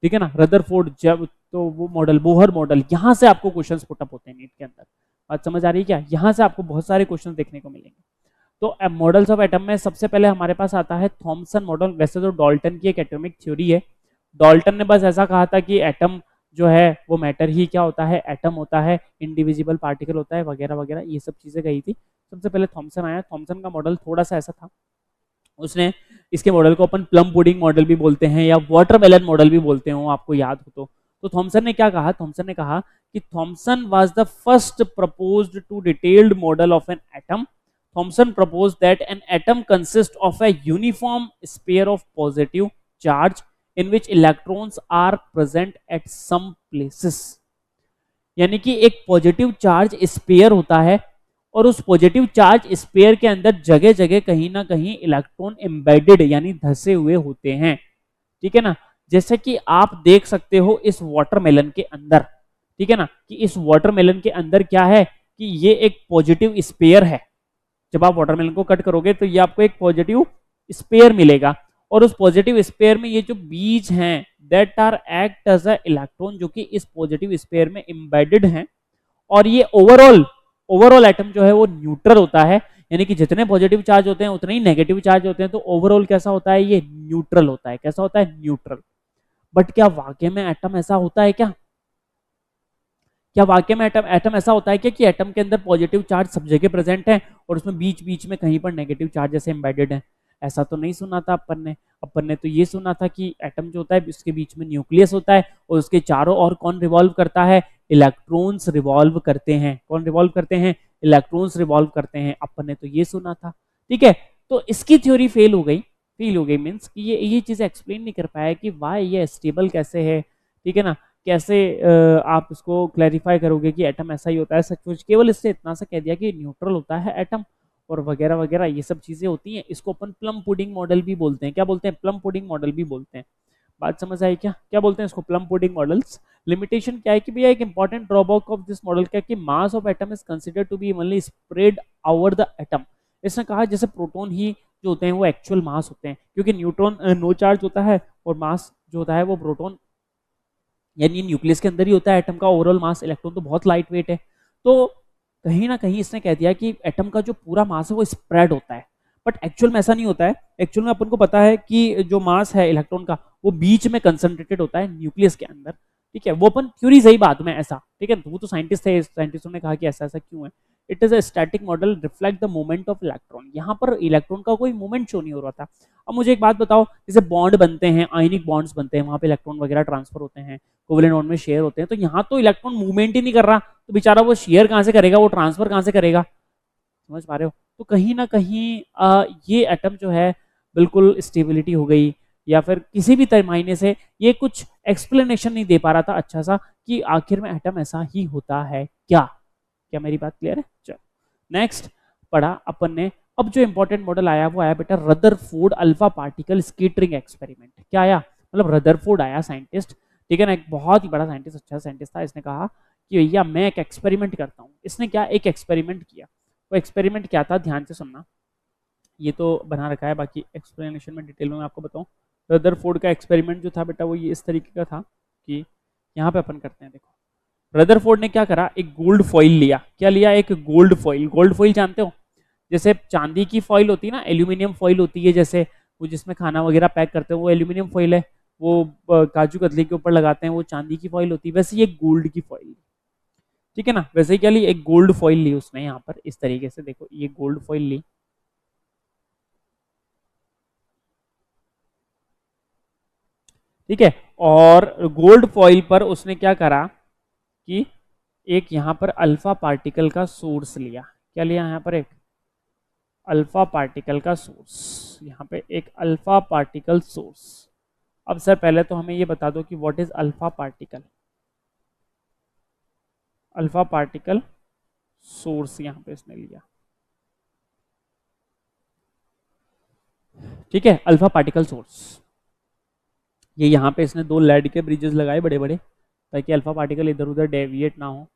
ठीक है ना। रदरफोर्ड जब तो वो मॉडल, बोहर मॉडल, यहाँ से आपको क्वेश्चन पुटअप होते हैं नीट के अंदर। बात समझ आ रही है क्या? यहाँ से आपको बहुत सारे क्वेश्चन देखने को मिलेंगे। तो मॉडल्स ऑफ एटम में सबसे पहले हमारे पास आता है थॉमसन मॉडल। वैसे तो डाल्टन की एक एटॉमिक थ्योरी है, डाल्टन ने बस ऐसा कहा था कि एटम जो है वो मैटर ही क्या होता है, एटम होता है, इंडिविजिबल पार्टिकल होता है, वगैरह वगैरह, ये सब चीजें कही थी। सबसे पहले थॉमसन आया। थॉमसन का मॉडल थोड़ा सा ऐसा था, उसने इसके मॉडल को अपन प्लम पुडिंग मॉडल भी बोलते हैं या वाटरमेलन मॉडल भी बोलते हो, आपको याद हो तो थॉमसन ने क्या कहा? थॉमसन ने कहा कि Thomson was the first proposed to detailed model of an atom. Thomson proposed that an atom consists of a uniform sphere of positive charge in which electrons are present at some places। यानी कि एक positive charge spare होता है और उस positive charge spare के अंदर जगह जगह कहीं ना कहीं इलेक्ट्रॉन एम्बेडेड यानी धसे हुए होते हैं, ठीक है ना। जैसे कि आप देख सकते हो इस वाटरमेलन के अंदर, ठीक है ना, कि इस वाटरमेलन के अंदर क्या है कि ये एक पॉजिटिव स्पेयर है। जब आप वाटरमेलन को कट करोगे तो ये आपको एक पॉजिटिव स्पेयर मिलेगा, और उस पॉजिटिव स्पेयर में ये जो बीज हैं that are act as a electron, जो कि इस पॉजिटिव स्पेयर में एम्बेडेड हैं। और ये ओवरऑल एटम जो है वो न्यूट्रल होता है, यानी कि जितने पॉजिटिव चार्ज होते हैं उतने ही नेगेटिव चार्ज होते हैं, तो ओवरऑल कैसा होता है? ये न्यूट्रल होता है। कैसा होता है? न्यूट्रल। बट क्या वाकई में एटम ऐसा होता है क्या? क्या वाकई में एटम ऐसा होता है क्या कि एटम के अंदर पॉजिटिव चार्ज सब जगह प्रेजेंट है और उसमें बीच बीच में कहीं पर नेगेटिव चार्ज जैसे एम्बेडेड है? ऐसा तो नहीं सुना था अपन ने तो ये सुना था कि एटम जो होता है उसके बीच में न्यूक्लियस होता है और उसके चारों ओर कौन रिवॉल्व करता है? इलेक्ट्रॉन्स रिवॉल्व करते हैं। कौन रिवॉल्व करते हैं? इलेक्ट्रॉन्स रिवॉल्व करते हैं। अपन ने तो ये सुना था, ठीक है। तो इसकी थ्योरी फेल हो गई मीन्स कि ये चीज एक्सप्लेन नहीं कर पाया कि वाई ये स्टेबल कैसे है, ठीक है ना। कैसे आप इसको क्लैरिफाई करोगे कि एटम ऐसा ही होता है? सचमुच केवल इससे इतना सा कह दिया कि न्यूट्रल होता है एटम और वगैरह वगैरह, ये सब चीजें होती हैं। इसको अपन प्लम पुडिंग मॉडल भी बोलते हैं। क्या बोलते हैं? प्लम पुडिंग मॉडल भी बोलते हैं। बात समझ आई क्या? क्या बोलते हैं इसको? Plum pudding models. लिमिटेशन क्या है कि भैया एक important drawback of this model क्या है कि mass of atom is considered to be evenly spread over the atom. इसने कहा जैसे प्रोटॉन ही जो होते हैं वो एक्चुअल मास होते हैं, क्योंकि न्यूट्रॉन नो चार्ज होता है और मास जो होता है वो प्रोटॉन यानी न्यूक्लियस के अंदर ही होता है। एटम का ओवरऑल मास, इलेक्ट्रॉन तो बहुत लाइट वेट है। तो कहीं ना कहीं इसने कह दिया कि एटम का जो पूरा मास है वो स्प्रेड होता है, बट एक्चुअल में ऐसा नहीं होता है। एक्चुअल में अपन को पता है कि जो मास है इलेक्ट्रॉन का वो बीच में कंसंट्रेटेड होता है न्यूक्लियस के अंदर, ठीक है। वो अपन थ्योरी सही बाद में ऐसा, ठीक है। वो तो साइंटिस्ट थे, साइंटिस्टों ने कहा कि ऐसा ऐसा क्यों है। It is a static model reflect the movement of electron. यहाँ पर इलेक्ट्रॉन का कोई मूवमेंट शो नहीं हो रहा था। अब मुझे एक बात बताओ, जैसे बॉन्ड बनते हैं, आयनिक बॉन्ड्स बनते हैं, वहां पे इलेक्ट्रॉन वगैरह ट्रांसफर होते हैं, कोवेलेंट बॉन्ड में शेयर होते हैं, तो यहाँ तो इलेक्ट्रॉन मूवमेंट ही नहीं कर रहा, तो बेचारा वो शेयर कहाँ से करेगा, वो ट्रांसफर कहाँ से करेगा? समझ पा रहे हो? तो कहीं ना कहीं ये एटम जो है बिल्कुल स्टेबिलिटी हो गई, या फिर किसी भी मायने से ये कुछ एक्सप्लेनेशन नहीं दे पा रहा था अच्छा सा कि आखिर में एटम ऐसा ही होता है क्या। क्या मेरी बात क्लियर है? चलो नेक्स्ट पढ़ा अपन ने। अब जो इंपॉर्टेंट मॉडल आया वो आया बेटा Rutherford alpha particle scattering experiment. क्या आया? मतलब रदरफोर्ड आया साइंटिस्ट, ठीक है ना, एक बहुत ही बड़ा साइंटिस्ट, अच्छा साइंटिस्ट था। इसने कहा कि भैया मैं एक एक्सपेरिमेंट करता हूँ। इसने क्या एक एक्सपेरिमेंट किया? वो एक्सपेरिमेंट क्या था, ध्यान से सुनना। ये तो बना रखा है, बाकी एक्सप्लेनेशन में डिटेल में मैं आपको बताऊं। रदरफोर्ड का एक्सपेरिमेंट जो था बेटा वो ये इस तरीके का था कि यहाँ पे अपन करते हैं, देखो। रदरफोर्ड ने क्या करा, एक गोल्ड फॉइल लिया। क्या लिया? एक गोल्ड फॉइल। गोल्ड फॉइल जानते हो, जैसे चांदी की फॉइल होती है ना, एल्यूमिनियम फॉइल होती है, जैसे वो जिसमें खाना वगैरह पैक करते हैं वो एल्यूमिनियम फॉइल है। वो काजू कतली के ऊपर लगाते हैं वो चांदी की फॉइल होती है। वैसे ये गोल्ड की फॉइल, ठीक है ना। वैसे ही क्या ली, एक गोल्ड फॉइल ली उसने यहाँ पर इस तरीके से, देखो ये गोल्ड फॉइल ली, ठीक है। और गोल्ड फॉइल पर उसने क्या करा कि एक यहाँ पर अल्फा पार्टिकल का सोर्स लिया। क्या लिया? यहाँ पर एक अल्फा पार्टिकल का सोर्स, यहाँ पे एक अल्फा पार्टिकल सोर्स। अब सर पहले तो हमें ये बता दो कि what is alpha particle. Alpha particle source यहाँ पे इसने लिया, ठीक है, अल्फा पार्टिकल सोर्स। ये यहाँ पे इसने 2 लेड के ब्रिजेस लगाए बड़े बड़े, ताकि अल्फा पार्टिकल इधर उधर डेविएट ना हो।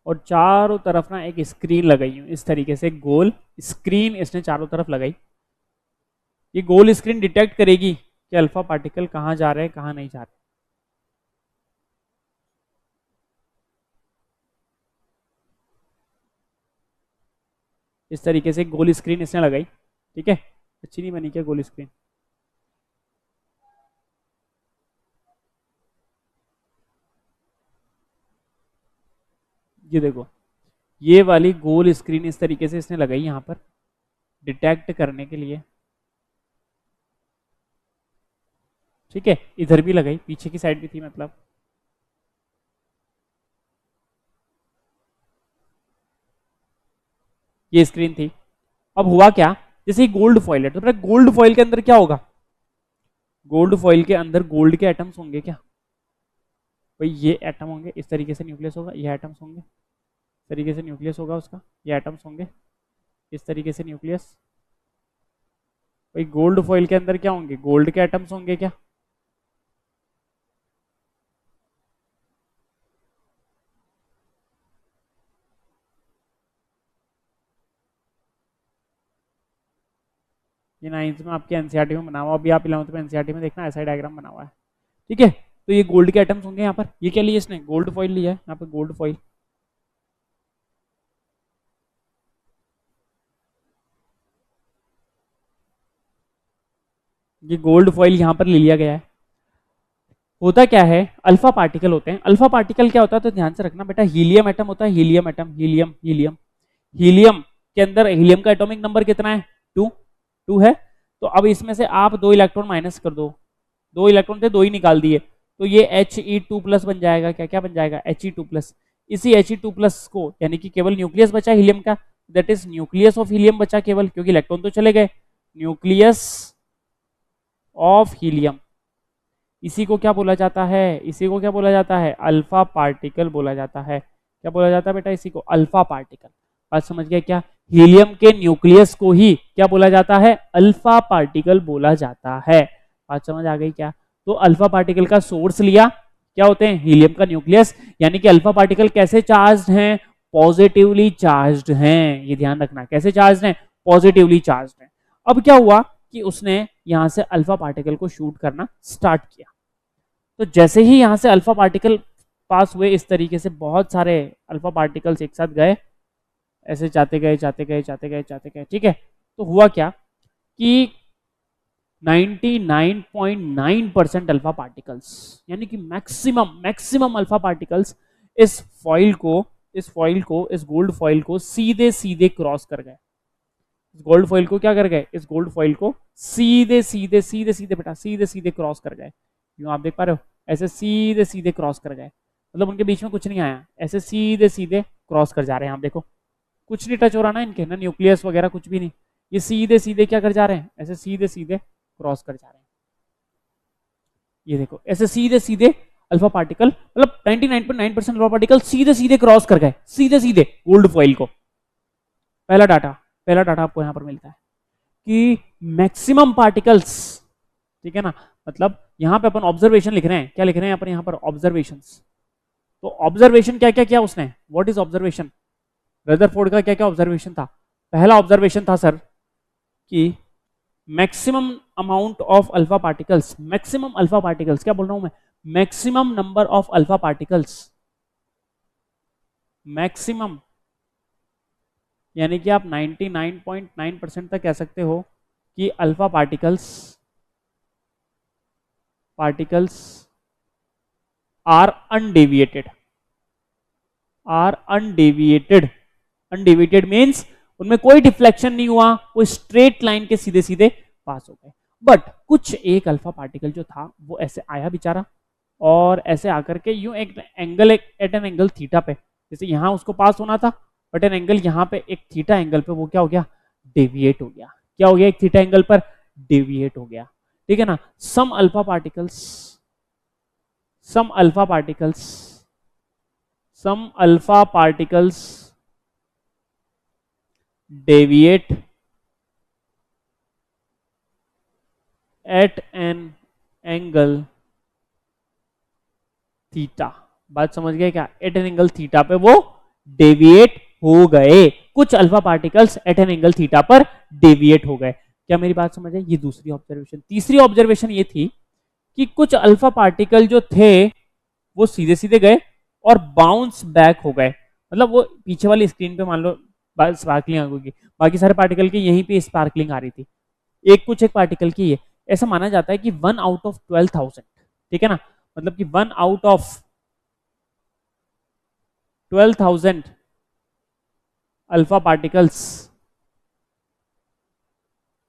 और चारों तरफ ना एक स्क्रीन लगाई हूँ इस तरीके से, गोल स्क्रीन इसने चारों तरफ लगाई। ये गोल स्क्रीन डिटेक्ट करेगी कि अल्फा पार्टिकल कहाँ जा रहे हैं कहाँ नहीं जा रहे। इस तरीके से गोल स्क्रीन इसने लगाई, ठीक है। अच्छी नहीं बनी क्या गोल स्क्रीन? ये देखो, ये वाली गोल स्क्रीन इस तरीके से इसने लगाई यहाँ पर डिटेक्ट करने के लिए, ठीक है। इधर भी लगाई, पीछे की साइड भी थी मतलब। ये स्क्रीन थी। अब हुआ क्या, जैसे गोल्ड फॉइल है, तो गोल्ड फॉइल के अंदर क्या होगा? गोल्ड फॉइल के अंदर गोल्ड के एटम्स होंगे क्या? भाई ये एटम होंगे, इस तरीके से न्यूक्लियस होगा, ये एटम्स होंगे, इस तरीके से न्यूक्लियस होगा उसका, ये एटम्स होंगे, इस तरीके से न्यूक्लियस। भाई गोल्ड फॉइल के अंदर क्या होंगे? गोल्ड के एटम्स होंगे क्या? ये 9th में आपके एनसीईआरटी में बना हुआ, अभी आप 11th में एनसीईआरटी में देखना ऐसा डायग्राम बना हुआ है, ठीक है। तो ये गोल्ड के एटम्स होंगे यहाँ पर। ये क्या लिया इसने? गोल्ड फॉइल लिया है यहाँ पर, गोल्ड फॉइल। ये गोल्ड फॉइल यहाँ पर ले लिया गया है। होता क्या है, अल्फा पार्टिकल होते हैं। अल्फा पार्टिकल क्या होता है, तो ध्यान से रखना बेटा, हीलियम एटम होता है, helium atom, helium helium helium के अंदर हीलियम का एटॉमिक नंबर कितना है? 2 है। तो अब इसमें से आप 2 इलेक्ट्रॉन माइनस कर दो, 2 इलेक्ट्रॉन थे 2 ही निकाल दिए, तो ये He2+ बन जाएगा। क्या क्या बन जाएगा? He2+। इसी He2+ को, यानी कि केवल न्यूक्लियस बचा हीलियम का, that is nucleus of helium बचा केवल, क्योंकि इलेक्ट्रॉन तो चले गए। न्यूक्लियस ऑफ हीलियम, इसी को क्या बोला जाता है? इसी को क्या बोला जाता है? अल्फा पार्टिकल बोला जाता है। क्या बोला जाता है बेटा? इसी को अल्फा पार्टिकल। बात समझ गए क्या? हीलियम के न्यूक्लियस को ही क्या बोला जाता है? अल्फा पार्टिकल बोला जाता है। बात समझ आ गई क्या? तो अल्फा पार्टिकल का सोर्स लिया, क्या होते हैं? हीलियम का न्यूक्लियस। यानी कि अल्फा पार्टिकल कैसे चार्ज्ड हैं? पॉजिटिवली चार्ज्ड हैं। ये ध्यान रखना, कैसे चार्ज्ड हैं? पॉजिटिवली चार्ज्ड हैं। अब क्या हुआ कि उसने यहां से अल्फा पार्टिकल को शूट करना स्टार्ट किया। तो जैसे ही यहां से अल्फा पार्टिकल पास हुए, इस तरीके से बहुत सारे अल्फा पार्टिकल्स एक साथ गए, ऐसे जाते गए जाते गए जाते गए जाते गए, ठीक है। तो हुआ क्या कि 99.9% अल्फा पार्टिकल्स, यानी कि मैक्सिमम अल्फा पार्टिकल्स इस गोल्ड फॉइल को सीधे सीधे क्रॉस कर गए। इस गोल्ड फॉइल को क्या कर गए? इस गोल्ड फॉइल को सीधे सीधे सीधे सीधे बेटा सीधे सीधे क्रॉस कर गए। यूं आप देख पा रहे हो, ऐसे सीधे सीधे क्रॉस कर गए, मतलब उनके बीच में कुछ नहीं आया, ऐसे सीधे सीधे क्रॉस कर जा रहे हैं। आप देखो, कुछ नहीं टच हो रहा ना इनके, ना न्यूक्लियस वगैरह कुछ भी नहीं, ये सीधे सीधे क्या कर जा रहे हैं? ऐसे सीधे सीधे क्रॉस कर जा रहे हैं। ये देखो, ऐसे सीधे सीधे अल्फा पार्टिकल, मतलब 99.9% अल्फा पार्टिकल सीधे सीधे क्रॉस कर गए, सीधे सीधे गोल्ड फॉइल को। पहला डाटा आपको यहां पर मिलता है कि मैक्सिमम पार्टिकल्स, ठीक है ना, मतलब यहां पे अपन ऑब्जर्वेशन लिख रहे हैं। क्या लिख रहे हैं अपन यहां पर? ऑब्जर्वेशंस। तो ऑब्जर्वेशन क्या क्या किया उसने? What is observation? रदरफोर्ड का क्या क्या ऑब्जर्वेशन था? पहला ऑब्जर्वेशन था सर कि maximum amount of alpha particles, maximum alpha particles, क्या बोल रहा हूं मैं? Maximum number of alpha particles, maximum, यानी कि आप 99.9% तक कह सकते हो कि alpha particles are undeviated. Undeviated means उनमें कोई डिफ्लेक्शन नहीं हुआ, कोई स्ट्रेट लाइन के सीधे सीधे पास हो गए। बट कुछ एक अल्फा पार्टिकल जो था वो ऐसे आया बेचारा, और ऐसे आकर के यूं एक angle at an angle theta पे, जैसे यहाँ उसको पास होना था बट एन एंगल यहाँ पे एक थीटा एंगल पे वो क्या हो गया, डेविएट हो गया। क्या हो गया, एक थीटा एंगल पर डेविएट हो गया, ठीक है ना। Some alpha particles, some alpha particles, some alpha particles deviate at an angle theta. बात समझ गए क्या, एट एन एंगल थीटा पे वो डेविएट हो गए, कुछ alpha particles at an angle theta पर डेविएट हो गए। क्या मेरी बात समझ आई, ये दूसरी ऑब्जर्वेशन। तीसरी ऑब्जर्वेशन ये थी कि कुछ अल्फा पार्टिकल जो थे वो सीधे सीधे गए और बाउंस बैक हो गए, मतलब वो पीछे वाली स्क्रीन पे मान लो स्पार्कलिंग आ गई, बाकी सारे पार्टिकल की यहीं पे स्पार्कलिंग आ रही थी, एक पार्टिकल की ये। ऐसा माना जाता है कि 1 आउट ऑफ 12,000, ठीक है ना, मतलब कि 1 out of 12,000 alpha particles,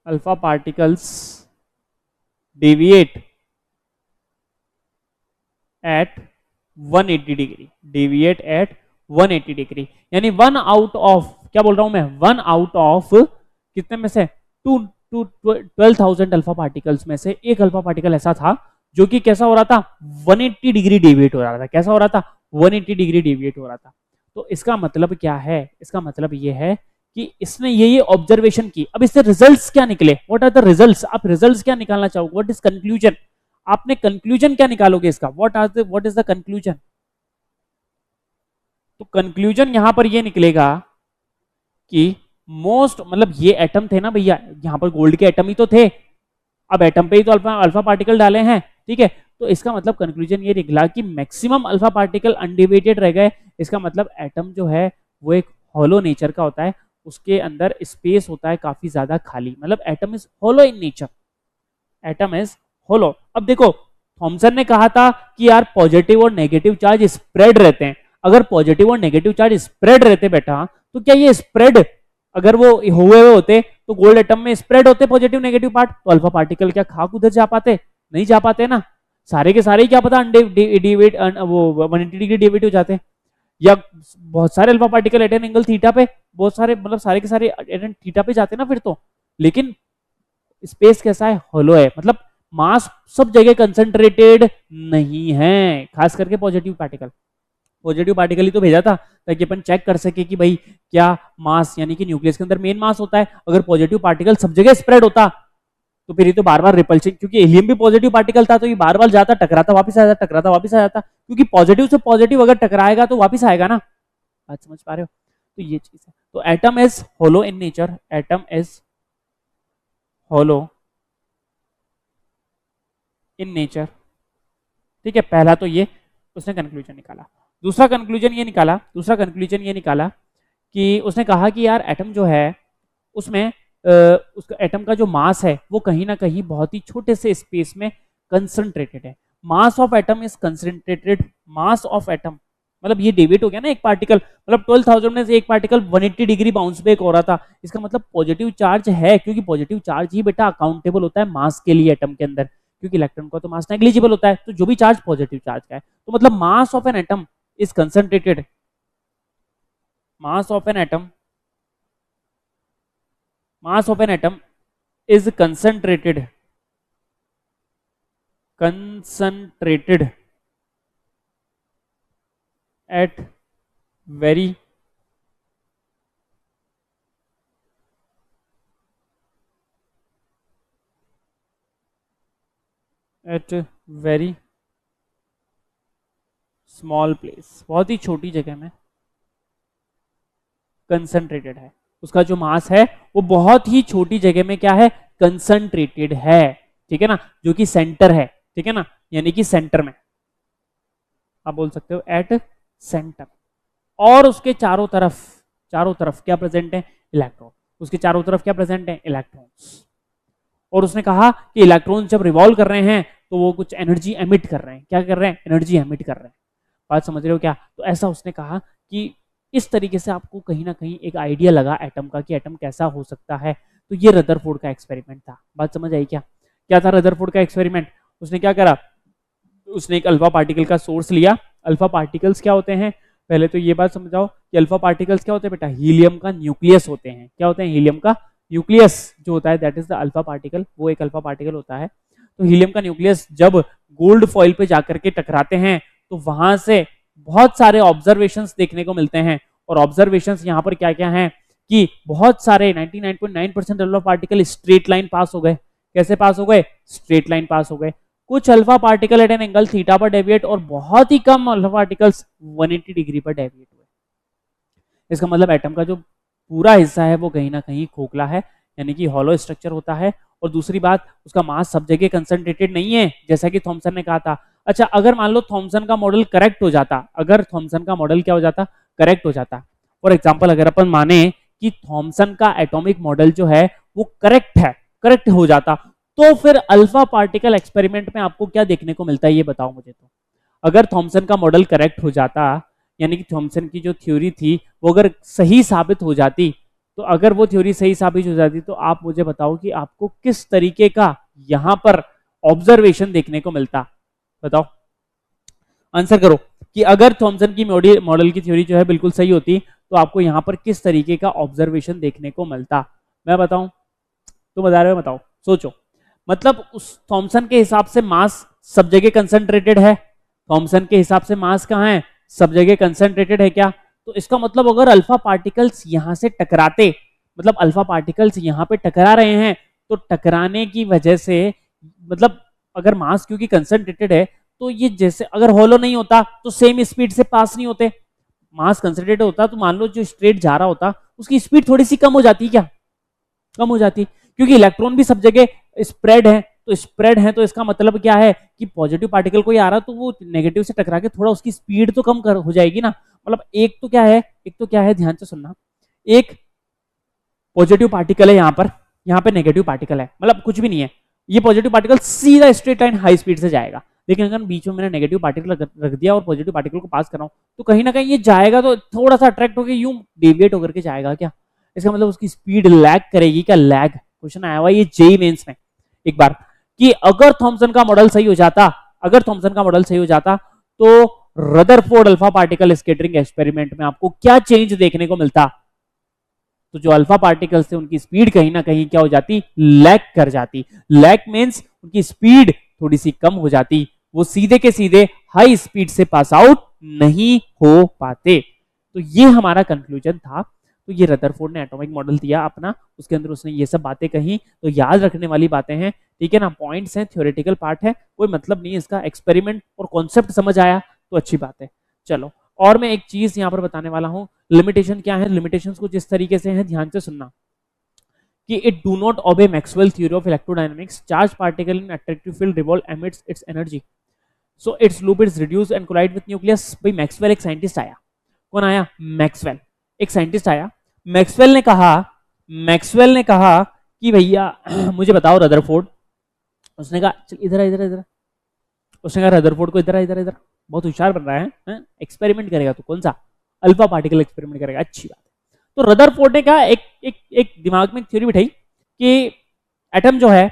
alpha particles deviate at 180 degree, deviate at 180 degree, यानी 1 आउट ऑफ, क्या बोल रहा हूं मैं, 1 आउट ऑफ कितने में से, 12,000 अल्फा पार्टिकल्स में से एक अल्फा पार्टिकल ऐसा था जो कि कैसा हो रहा था, 180 डिग्री डेविएट हो रहा था। कैसा हो रहा था, 180 डिग्री डेविएट हो रहा था। तो इसका मतलब क्या है, इसका मतलब ये है कि इसने ये ऑब्जर्वेशन की। अब इससे रिजल्ट्स क्या निकले, व्हाट आर द रिजल्ट्स, आप रिजल्ट्स क्या निकालना चाहोगे, व्हाट इज कंक्लूजन, आपने कंक्लूजन क्या निकालोगे इसका, व्हाट इज द कंक्लूजन। तो कंक्लूजन यहां पर ये निकलेगा कि मोस्ट, मतलब ये एटम थे ना भैया, यहां पर गोल्ड के एटम ही तो थे, अब एटम पे ही तो अल्फा अल्फा पार्टिकल डाले हैं, ठीक है। तो इसका मतलब कंक्लूजन ये निकला कि मैक्सिमम अल्फा पार्टिकल अनडिवेटेड रह गए। इसका मतलब एटम जो है वो एक हॉलो नेचर का होता है, उसके अंदर स्पेस होता है काफी ज्यादा खाली, मतलब atom is hollow in nature, atom is hollow. अब देखो थॉमसन ने कहा था कि यार पॉजिटिव और नेगेटिव चार्ज स्प्रेड रहते हैं, अगर पॉजिटिव और नेगेटिव चार्ज स्प्रेड रहते बेटा, तो क्या ये स्प्रेड अगर वो हुए हुए होते तो गोल्ड एटम में स्प्रेड होते पॉजिटिव नेगेटिव पार्ट, तो अल्फा पार्टिकल क्या खाक उधर जा पाते, नहीं जा पाते ना, सारे के सारे ही क्या पता वो 180 डिग्री डेविएट हो जाते, या बहुत सारे alpha particle at an angle theta पे, बहुत सारे मतलब सारे के सारे एट एन थीटा पे जाते ना फिर तो। लेकिन स्पेस कैसा है, हॉलो है, मतलब मास सब जगह कंसंट्रेटेड नहीं है, खास करके पॉजिटिव पार्टिकल। पॉजिटिव पार्टिकल ही तो भेजा था ताकि अपन चेक कर सके कि भाई क्या मास, यानी कि न्यूक्लियस के अंदर मेन मास होता है, अगर पॉजिटिव पार्टिकल सब जगह स्प्रेड होता तो फिर ये तो बार बार रिपल्शन, क्योंकि हीलियम भी पॉजिटिव पार्टिकल था तो ये बार बार जाता, टकराता वापस आ जाता, टकराता वापस आ जाता, क्योंकि पॉजिटिव से पॉजिटिव अगर टकराएगा तो वापस आएगा ना। बात समझ पा रहे हो, तो ये चीज है। तो atom is hollow in nature, atom is hollow in nature, ठीक है। पहला तो ये उसने कंक्लूजन निकाला। दूसरा कंक्लूजन ये निकाला कि उसने कहा कि यार एटम जो है उसमें उसका एटम का जो मास है वो कहीं ना कहीं बहुत ही छोटे से स्पेस में कंसंट्रेटेड है। मास of atom is concentrated, mass of atom मतलब ये डेविएट हो गया ना एक पार्टिकल, मतलब 12,000 में से एक पार्टिकल 180 डिग्री बाउंस बैक हो रहा था, इसका मतलब पॉजिटिव चार्ज है, क्योंकि पॉजिटिव चार्ज ही बेटा अकाउंटेबल होता है मास के लिए एटम के अंदर, क्योंकि इलेक्ट्रॉन का तो मास नेग्लिजिबल होता है, तो जो भी चार्ज पॉजिटिव चार्ज का है, तो मतलब मास of an atom is concentrated, mass of an atom, mass of an atom is concentrated at very small place, बहुत ही छोटी जगह में कंसंट्रेटेड है, उसका जो मास है वो बहुत ही छोटी जगह में क्या है, कंसंट्रेटेड है, ठीक है ना, जो कि सेंटर है, ठीक है ना, यानी कि सेंटर में आप बोल सकते हो एट सेंटर, और उसके चारों तरफ क्या प्रेजेंट है, इलेक्ट्रॉन, उसके चारों तरफ क्या प्रेजेंट है, इलेक्ट्रॉन्स। और उसने कहा कि इलेक्ट्रॉन जब रिवॉल्व कर रहे हैं तो वो कुछ एनर्जी एमिट कर रहे हैं, क्या कर रहे हैं, एनर्जी एमिट कर रहे हैं। बात समझ रहे हो क्या, तो ऐसा उसने कहा कि इस तरीके से आपको कहीं ना कहीं एक आइडिया लगा एटम का कि एटम कैसा हो सकता है। तो ये रदरफोर्ड का एक्सपेरिमेंट था। बात समझ आई क्या, क्या था रदरफोर्ड का एक्सपेरिमेंट, उसने क्या करा, उसने एक अल्फा पार्टिकल का सोर्स लिया। अल्फा पार्टिकल्स क्या होते हैं, पहले तो ये बात समझाओ कि अल्फा पार्टिकल्स क्या होते हैं बेटा, हीलियम का न्यूक्लियस होते हैं। क्या होते हैं, हीलियम का न्यूक्लियस जो होता है that is the alpha particle, वो एक अल्फा पार्टिकल होता है। तो हीलियम का न्यूक्लियस जब गोल्ड फॉइल पे जाकर के टकराते हैं तो वहां से बहुत सारे ऑब्जर्वेशंस देखने को मिलते हैं। और ऑब्जर्वेशंस यहाँ पर क्या क्या हैं कि बहुत सारे 99.9% अल्फा पार्टिकल स्ट्रेट लाइन पास हो गए। कैसे पास हो गए, स्ट्रेट लाइन पास हो गए। कुछ alpha particle at an angle theta पर डेविएट और बहुत ही कम अल्फा पार्टिकल्स 180 डिग्री पर डेविएट हुए। इसका मतलब एटम का जो पूरा हिस्सा है वो कहीं ना कहीं खोखला है, यानी कि हॉलो स्ट्रक्चर होता है। और दूसरी बात, उसका मास सब जगह कंसंट्रेटेड नहीं है, जैसा कि थॉमसन ने कहा था। अच्छा, अगर मान लो थॉमसन का मॉडल करेक्ट हो जाता, अगर थॉमसन का मॉडल क्या हो जाता, करेक्ट हो जाता। फॉर एग्जाम्पल, अगर अपन माने कि थॉमसन का एटॉमिक मॉडल जो है वो करेक्ट है, करेक्ट हो जाता, तो फिर अल्फा पार्टिकल एक्सपेरिमेंट में आपको क्या देखने को मिलता है ये बताओ मुझे। तो अगर थॉमसन का मॉडल करेक्ट हो जाता, यानी कि थॉमसन की जो थ्योरी थी वो अगर सही साबित हो जाती, तो अगर वो थ्योरी सही साबित हो जाती तो आप मुझे बताओ कि आपको किस तरीके का यहां पर ऑब्जर्वेशन देखने को मिलता। बताओ, आंसर करो कि अगर थॉमसन की मॉडल की थ्योरी जो है बिल्कुल सही होती तो आपको यहां पर किस तरीके का ऑब्जर्वेशन देखने को मिलता। मैं बताऊं, तो बता रहे हो, बताओ, सोचो। मतलब उस थॉमसन के हिसाब से मास सब जगह कंसंट्रेटेड है, थॉमसन के हिसाब से मास कहाँ है, सब जगह कंसंट्रेटेड है क्या। तो इसका मतलब अगर अल्फा पार्टिकल्स यहां से टकराते, मतलब अल्फा पार्टिकल्स यहां पे टकरा रहे हैं, तो टकराने की वजह से मतलब अगर मास क्योंकि कंसंट्रेटेड है तो ये जैसे अगर हॉलो नहीं होता तो सेम स्पीड से पास नहीं होते। मास कंसंट्रेटेड होता तो मान लो जो स्ट्रेट जा रहा होता उसकी स्पीड थोड़ी सी कम हो जाती, क्या कम हो जाती, क्योंकि इलेक्ट्रॉन भी सब जगह स्प्रेड है। तो स्प्रेड है तो इसका मतलब क्या है कि पॉजिटिव पार्टिकल कोई आ रहा तो वो नेगेटिव से टकरा के थोड़ा उसकी स्पीड तो कम हो जाएगी ना। मतलब एक तो क्या है ध्यान से सुनना, एक पॉजिटिव पार्टिकल है यहाँ पे नेगेटिव पार्टिकल है, मतलब कुछ भी नहीं है, ये पॉजिटिव पार्टिकल सीधा स्ट्रेट लाइन हाई स्पीड से जाएगा। लेकिन अगर बीच में मैंने नेगेटिव पार्टिकल रख दिया और पॉजिटिव पार्टिकल को पास कर रहा हूं तो कहीं ना कहीं ये जाएगा तो थोड़ा सा अट्रैक्ट होकर यूं डेविएट होकर के जाएगा। क्या इसका मतलब उसकी स्पीड लैग करेगी क्या, लैग क्वेश्चन आया हुआ ये जेईई मेंस में एक बार, कि अगर थॉमसन का मॉडल सही हो जाता, अगर थॉमसन का मॉडल सही हो जाता तो Rutherford alpha particle scattering experiment में आपको क्या चेंज देखने को मिलता। तो जो अल्फा पार्टिकल्स थे उनकी स्पीड कहीं ना कहीं क्या हो जाती, लैग कर जाती। लैग मींस उनकी स्पीड थोड़ी सी कम हो जाती, वो सीधे के सीधे हाई स्पीड से पास आउट नहीं हो पाते। तो ये हमारा कंक्लूजन था। तो ये रदरफोर्ड ने एटॉमिक मॉडल दिया अपना, उसके अंदर उसने ये सब बातें कही, तो याद रखने वाली बातें हैं, ठीक है ना, पॉइंट्स हैं, थ्योरेटिकल पार्ट है, कोई मतलब नहीं है इसका। एक्सपेरिमेंट और कॉन्सेप्ट समझ आया तो अच्छी बात है। चलो, और मैं एक चीज यहाँ पर बताने वाला हूँ, लिमिटेशन क्या है। लिमिटेशन को जिस तरीके से है ध्यान से सुनना कि it do not obey Maxwell theory of electrodynamics, charge particle in attractive field revolve emits its energy, so its loop is reduce and collide with nucleus. भाई मैक्सवेल एक साइंटिस्ट आया, कौन आया, मैक्सवेल एक साइंटिस्ट आया। मैक्सवेल ने कहा कि भैया मुझे बताओ रदरफोर्ड, उसने कहा चल इधर इधर, उसने कहा रदरफोर्ड को इधर, बहुत होशियार बन रहा है, एक्सपेरिमेंट करेगा तो कौन सा, अल्फा पार्टिकल एक्सपेरिमेंट करेगा, अच्छी बात है। तो रदरफोर्ड ने कहा एक दिमाग में एक थ्योरी बिठाई कि एटम जो है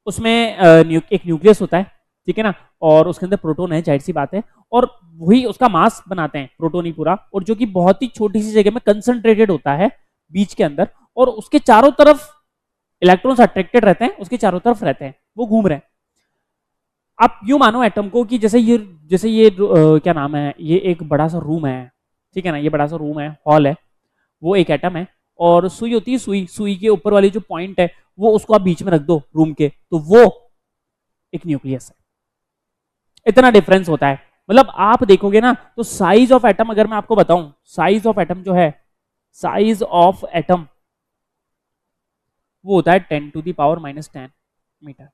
उसमें एक न्यूक्लियस होता है, ठीक है ना, और उसके अंदर प्रोटॉन है, जाहिर सी बात है, और वही उसका मास बनाते हैं, प्रोटॉन ही पूरा, और जो कि बहुत ही छोटी सी जगह में कंसंट्रेटेड होता है बीच के अंदर, और उसके चारों तरफ इलेक्ट्रॉन्स अट्रैक्टेड रहते हैं, उसके चारों तरफ रहते हैं, वो घूम रहे हैं। आप यूं मानो एटम को कि जैसे ये क्या नाम है, ये एक बड़ा सा रूम है, ठीक है ना, ये बड़ा सा रूम है, हॉल है, वो एक एटम है, और सुई होती है, सुई के ऊपर वाली जो पॉइंट है वो उसको आप बीच में रख दो रूम के, तो वो एक न्यूक्लियस है। इतना डिफरेंस होता है। मतलब आप देखोगे ना तो साइज ऑफ एटम, अगर मैं आपको बताऊं साइज ऑफ एटम जो है, साइज ऑफ एटम वो होता है 10⁻⁻10 मीटर,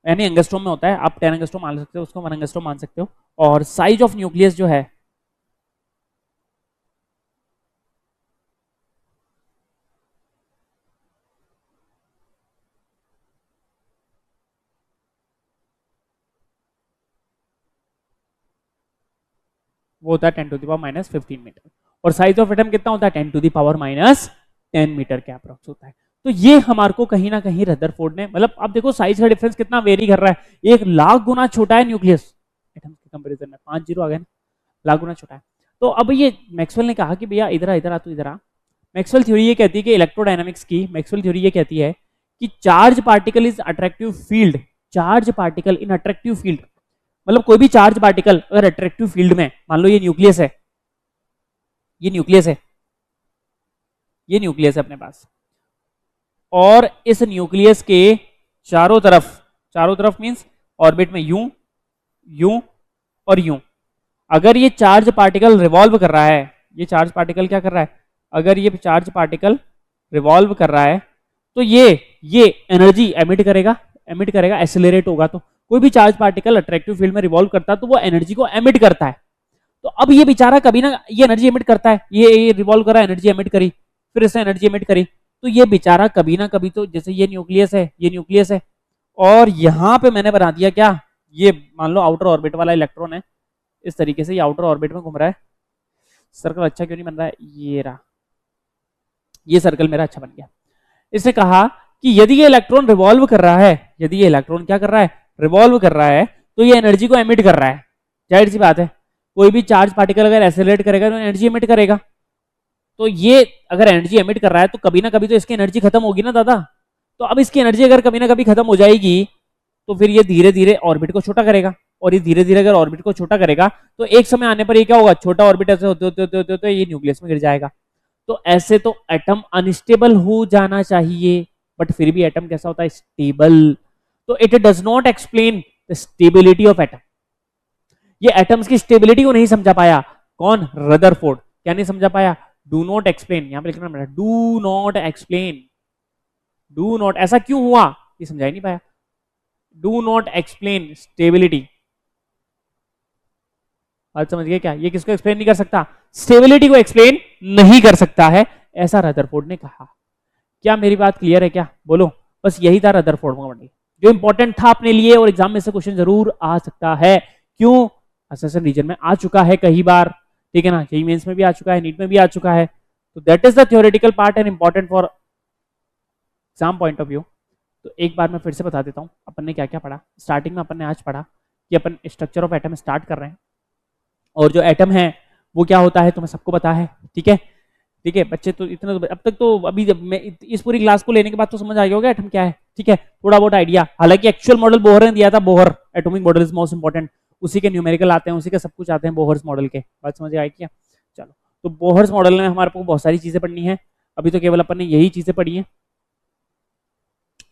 यानी एंगस्ट्रॉम में होता है। आप 10 एंगस्ट्रॉम मान सकते हो, उसको 1 एंगस्ट्रॉम मान सकते हो। और साइज ऑफ न्यूक्लियस जो है वो होता है 10⁻⁻15 मीटर, और साइज ऑफ एटम कितना होता है 10⁻⁻10 मीटर के अप्रॉक्स होता है। तो ये हमारे को कहीं ना कहीं रदरफोर्ड ने, मतलब आप देखो साइज का डिफरेंस कितना वेरी कर रहा है, 1 लाख गुना छोटा है न्यूक्लियस, के कंपैरिजन में 5 जीरो आ गए ना, लाख गुना छोटा है। तो अब ये मैक्सवेल ने कहा कि भैया इधर आ तू इधर आ। मैक्सवेल थ्योरी ये कहती है कि इलेक्ट्रोडायनामिक्स की मैक्सवेल थ्योरी ये कहती है कि charge particle is attractive field, charge particle in attractive field, मतलब कोई भी चार्ज पार्टिकल अगर अट्रैक्टिव फील्ड में, मान लो ये न्यूक्लियस है, ये न्यूक्लियस है, ये न्यूक्लियस है अपने पास, और इस न्यूक्लियस के चारों तरफ मींस ऑर्बिट में यूं, यूं और यूं, अगर ये चार्ज पार्टिकल रिवॉल्व कर रहा है, ये चार्ज पार्टिकल क्या कर रहा है, अगर ये चार्ज पार्टिकल रिवॉल्व कर रहा है तो ये एनर्जी एमिट करेगा, एक्सेलरेट होगा। तो कोई भी चार्ज पार्टिकल अट्रैक्टिव फील्ड में रिवॉल्व करता है तो वो एनर्जी को एमिट करता है। तो अब ये बेचारा कभी ना ये एनर्जी एमिट करता है, ये रिवॉल्व कर रहा है, एनर्जी एमिट करी, फिर इससे एनर्जी एमिट करी, तो ये बेचारा कभी ना कभी तो, जैसे ये न्यूक्लियस है और यहां पे मैंने बना दिया क्या, ये मान लो आउटर ऑर्बिट वाला इलेक्ट्रॉन है, इस तरीके से ये आउटर ऑर्बिट में घूम रहा है, सर्कल अच्छा क्यों नहीं बन रहा है, ये रहा, ये सर्कल मेरा अच्छा बन गया। इसने कहा कि यदि ये इलेक्ट्रॉन रिवॉल्व कर रहा है, यदि ये इलेक्ट्रॉन क्या कर रहा है, रिवॉल्व कर रहा है, तो ये एनर्जी को एमिट कर रहा है। जाहिर सी बात है, कोई भी चार्ज पार्टिकल अगर एक्सेलरेट करेगा तो एनर्जी एमिट करेगा, तो ये अगर एनर्जी एमिट कर रहा है तो कभी ना कभी तो इसकी एनर्जी खत्म होगी ना दादा। तो अब इसकी एनर्जी अगर कभी ना कभी खत्म हो जाएगी तो फिर ये धीरे धीरे ऑर्बिट को छोटा करेगा, और ये धीरे धीरे अगर ऑर्बिट को छोटा करेगा तो एक समय आने पर ये क्या होगा, छोटा ऑर्बिट ऐसे होते होते होते होते, होते ये न्यूक्लियस में गिर जाएगा। तो ऐसे तो एटम अनस्टेबल हो जाना चाहिए, बट फिर भी एटम कैसा होता है, स्टेबल। तो it does not explain the stability of atom, ये एटम्स की स्टेबिलिटी को नहीं समझा पाया कौन, रदरफोर्ड। क्या नहीं समझा पाया, डू नॉट एक्सप्लेन, यहां पे लिखना पड़ा do not explain, do not, ऐसा क्यों हुआ ये समझा ही नहीं पाया, डू नॉट एक्सप्लेन स्टेबिलिटी। बात समझ गए क्या, ये किसको एक्सप्लेन नहीं कर सकता, स्टेबिलिटी को एक्सप्लेन नहीं कर सकता है, ऐसा रदरफोर्ड ने कहा। क्या मेरी बात क्लियर है क्या, बोलो। बस यही था रदरफोर्ड का मॉडल जो इंपॉर्टेंट था अपने लिए, और एग्जाम में से क्वेश्चन जरूर आ सकता है। क्यों, असेसन रीजन में आ चुका है कई बार, ठीक है ना, जेईई मेंस में भी आ चुका है, नीट में भी आ चुका है। तो that is the theoretical part and important for exam point of view. तो एक बार मैं फिर से बता देता हूँ अपन ने क्या क्या पढ़ा। स्टार्टिंग में अपन ने आज पढ़ा कि अपन स्ट्रक्चर ऑफ एटम स्टार्ट कर रहे हैं, और जो एटम है वो क्या होता है तुम्हें सबको पता है, ठीक है, ठीक है बच्चे। तो इतना तो अब तक तो, अभी जब मैं इस पूरी क्लास को लेने के बाद तो समझ आ गया होगा एटम क्या है, ठीक है, थोड़ा बहुत आइडिया। हालांकि एक्चुअल मॉडल बोहर ने दिया था, Bohr atomic model is most important, उसी के न्यूमेरिकल आते हैं, उसी के सब कुछ आते हैं बोहर्स मॉडल के। बात समझ आई क्या, चलो। तो बोहर्स मॉडल में हमारे को बहुत सारी चीजें पढ़नी है, अभी तो केवल अपन ने यही चीजें पढ़ी है।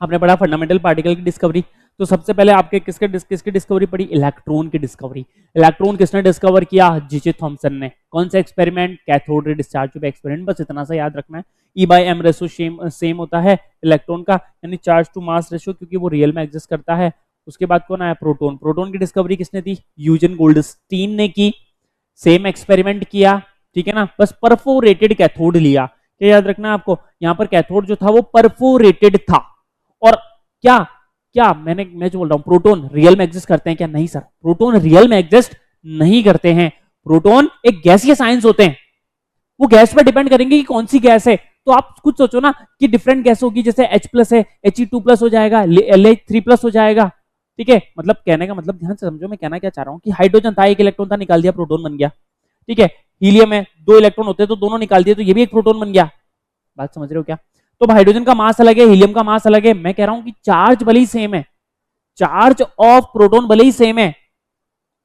आपने पढ़ा फंडामेंटल पार्टिकल की डिस्कवरी, तो सबसे पहले आपके किसकी डिस्कवरी पड़ी, इलेक्ट्रॉन की डिस्कवरी। इलेक्ट्रॉन किसने डिस्कवर किया, जीजे थॉमसन ने। कौन सा experiment, cathode ray discharge tube experiment, बस इतना सा याद रखना है। E/m रेशो सेम होता है इलेक्ट्रॉन का, यानी चार्ज टू मास रेशो, क्योंकि वो रियल में एग्जिस्ट करता है। उसके बाद कौन आया, प्रोटॉन। प्रोटॉन की डिस्कवरी किसने दी, यूजन गोल्डस्टीन ने की। सेम एक्सपेरिमेंट किया, ठीक है ना, बस परफोरेटेड कैथोड लिया। क्या याद रखना है आपको, यहाँ पर कैथोड जो था वो परफोरेटेड था। और क्या क्या मैं जो बोल रहा हूं, प्रोटॉन रियल में एग्जिस्ट करते हैं क्या, नहीं सर, प्रोटॉन रियल में एग्जिस्ट नहीं करते हैं। प्रोटॉन एक गैसीय आयंस होते हैं, वो गैस पर डिपेंड करेंगे कि कौन सी गैस है। तो आप कुछ सोचो ना कि डिफरेंट गैस होगी, जैसे H+ है, He2+ हो जाएगा, LH3+ हो जाएगा, ठीक है। मतलब कहने का मतलब, ध्यान से समझो मैं कहना क्या चाह रहा हूं, कि हाइड्रोजन था, एक इलेक्ट्रॉन था, निकाल दिया, प्रोटॉन बन गया, ठीक है। हीलियम है, 2 इलेक्ट्रॉन होते हैं तो दोनों निकाल दिए, तो ये भी एक प्रोटॉन बन गया। बात समझ रहे हो क्या। तो हाइड्रोजन का मास अलग है, हीलियम का मास अलग है। मैं कह रहा हूं कि चार्ज भले ही सेम है, चार्ज ऑफ प्रोटॉन भले ही सेम है,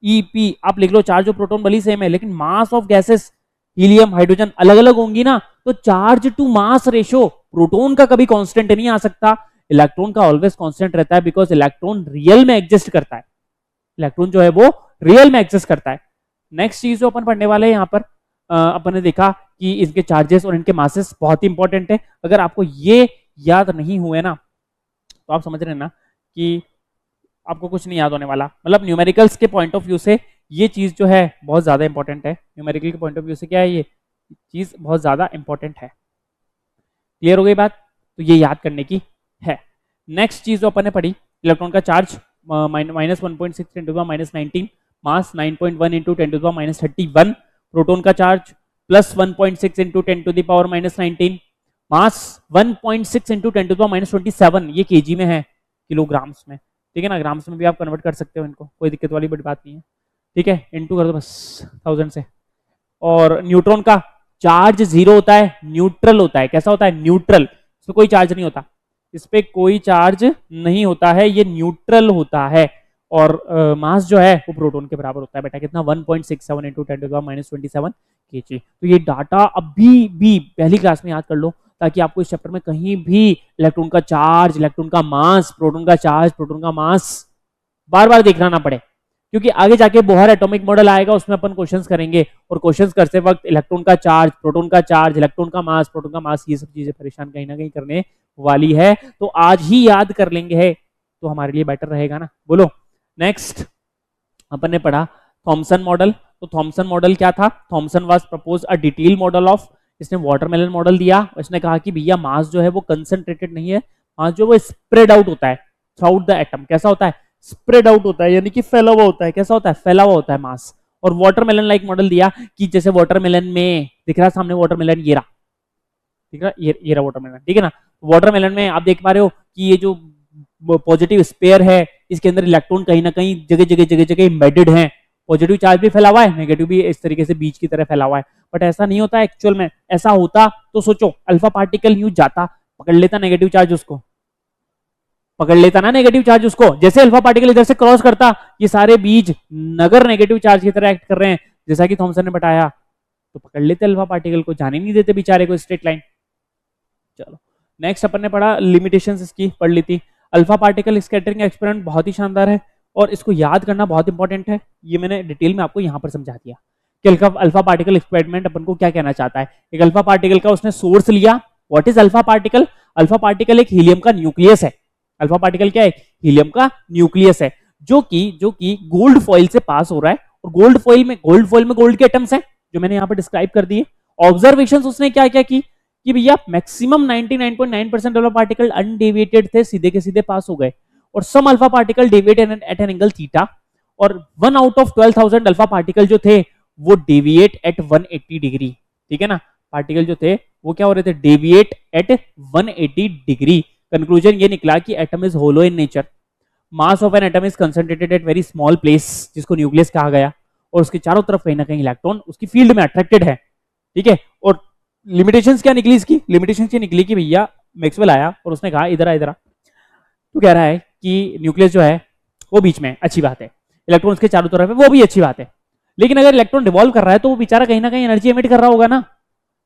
EP आप लिख लो, चार्ज ऑफ प्रोटॉन भले ही सेम है, लेकिन mass of gases helium hydrogen अलग अलग होंगी ना, तो charge to mass ratio proton का कभी कांस्टेंट नहीं आ सकता, इलेक्ट्रॉन का ऑलवेज कांस्टेंट रहता है, बिकॉज इलेक्ट्रॉन रियल में एग्जिस्ट करता है। इलेक्ट्रॉन जो है वो रियल में एग्जिस्ट करता है। नेक्स्ट चीज जो अपन पढ़ने वाले हैं यहाँ पर, अपन ने देखा कि इनके चार्जेस और इनके मासेस बहुत ही इंपॉर्टेंट है। अगर आपको ये याद नहीं हुए ना, तो आप समझ रहे हैं ना कि आपको कुछ नहीं याद होने वाला। मतलब न्यूमेरिकल्स के पॉइंट ऑफ व्यू से ये चीज जो है बहुत ज्यादा इंपॉर्टेंट है। न्यूमेरिकल के पॉइंट ऑफ व्यू से क्या है, ये चीज बहुत ज्यादा इंपॉर्टेंट है। क्लियर हो गई बात, तो ये याद करने की है। नेक्स्ट चीज जो अपन ने पढ़ी, इलेक्ट्रॉन का चार्ज -1.6 × 10⁻19, मास 9.1 × 10⁻31, प्रोटॉन का चार्ज +1.6 × 10⁻19, मास 1.6 × 10⁻27, ये kg में है, किलोग्राम्स में, ठीक है ना। ग्राम्स में भी आप कन्वर्ट कर सकते हो इनको, कोई दिक्कत वाली बड़ी बात नहीं है। ठीक है, इनटू कर दो बस 1000 से। और न्यूट्रॉन का चार्ज 0 होता है, न्यूट्रल होता है। कैसा होता है? न्यूट्रल। इसमें कोई चार्ज नहीं होता, इस पे कोई चार्ज नहीं होता है, ये न्यूट्रल होता है। और मास जो है वो प्रोटॉन के बराबर होता है बेटा, कितना? 1.67 इंटू 10⁻27 kg। तो ये डाटा अभी भी पहली क्लास में याद कर लो, ताकि आपको इस चैप्टर में कहीं भी इलेक्ट्रॉन का चार्ज, इलेक्ट्रॉन का मास, प्रोटॉन का चार्ज, प्रोटॉन का मास बार बार देखना ना पड़े, क्योंकि आगे जाके बोहर एटॉमिक मॉडल आएगा, उसमें अपन क्वेश्चंस करेंगे, और क्वेश्चंस करते वक्त इलेक्ट्रॉन का चार्ज, प्रोटॉन का चार्ज, इलेक्ट्रॉन का मास, प्रोटॉन का मास, ये सब चीजें परेशान कहीं ना कहीं करने वाली है। तो आज ही याद कर लेंगे है तो हमारे लिए बेटर रहेगा ना। बोलो। नेक्स्ट अपन ने पढ़ा थॉमसन मॉडल। तो थॉमसन मॉडल क्या था? Thomson was propose a detail model of, इसने वाटरमेलन मॉडल दिया। इसने कहा कि भैया मास जो है वो कंसंट्रेटेड नहीं है, मास जो वो स्प्रेड आउट होता है थ्रू द एटम। कैसा होता है? स्प्रेड आउट होता है, यानी कि फैला हुआ होता है। कैसा होता है? फैला हुआ होता है मास। और वाटरमेलन लाइक मॉडल दिया कि जैसे वाटरमेलन में दिख रहा सामने वाटरमेलन, ये रहा, ठीक है, ये रहा वाटरमेलन, ठीक है ना। वाटरमेलन में आप देख पा रहे हो कि ये जो पॉजिटिव स्पेयर है, इसके अंदर इलेक्ट्रॉन कहीं ना कहीं जगह जगह एम्बेडेड है। पॉजिटिव चार्ज भी फैला हुआ है, नेगेटिव भी इस तरीके से बीच की तरह फैला हुआ है। बट ऐसा नहीं होता एक्चुअल में। ऐसा होता तो सोचो, अल्फा पार्टिकल यूं जाता, पकड़ लेता नेगेटिव चार्ज, उसको पकड़ लेता ना नेगेटिव चार्ज उसको। जैसे अल्फा पार्टिकल इधर से क्रॉस करता, ये सारे बीज नगर नेगेटिव चार्ज की तरह एक्ट कर रहे हैं, जैसा कि थॉमसन ने बताया, तो पकड़ लेते अल्फा पार्टिकल को, जाने नहीं देते बेचारे को स्ट्रेट लाइन। चलो नेक्स्ट अपन ने पढ़ा लिमिटेशंस, इसकी पढ़ ली थी। अल्फा पार्टिकल स्कैटरिंग एक्सपेरिमेंट बहुत ही शानदार है, और इसको याद करना बहुत इंपॉर्टेंट है। ये मैंने डिटेल में आपको यहाँ पर समझा दिया कि अल्फा पार्टिकल एक्सपेरिमेंट अपन को क्या कहना चाहता है। एक अल्फा पार्टिकल का उसने सोर्स लिया। What is alpha particle? Alpha particle एक हीलियम का न्यूक्लियस है। अल्फा पार्टिकल क्या है? हीलियम का न्यूक्लियस है, जो कि गोल्ड फॉइल से पास हो रहा है। और गोल्ड फॉइल में गोल्ड के एटम्स हैं, जो मैंने यहाँ पर डिस्क्राइब कर दिए। ऑब्जर्वेशन उसने क्या क्या की कि भैया मैक्सिमम 99.9% अल्फा पार्टिकल अनडेविएटेड थे, सीधे के सीधे पास हो गए। और some alpha particle deviate at an angle theta, और 1 आउट ऑफ 12,000 अल्फा पार्टिकल जो थे वो डेविएट एट 180 डिग्री। ठीक है ना, पार्टिकल जो थे वो क्या हो रहे थे? Deviate at 180 degree. कंक्लूजन ये निकला कि atom is hollow in nature, mass of an atom is concentrated at very small place, जिसको न्यूक्लियस कहा गया, और उसके चारों तरफ कहीं ना कहीं इलेक्ट्रॉन उसकी फील्ड में अट्रैक्टेड है। ठीक है, और लिमिटेशंस क्या निकली इसकी? लिमिटेशंस ये निकली कि भैया मैक्सवेल आया और उसने कहा इधर आ इधर आ, तो कह रहा है कि न्यूक्लियस जो है वो बीच में, अच्छी बात है, इलेक्ट्रॉन उसके चारों तरफ है, वो भी अच्छी बात है। लेकिन अगर इलेक्ट्रॉन रिवॉल्व कर रहा है तो वो बेचारा कहीं ना कहीं एनर्जी एमिट कर रहा होगा ना,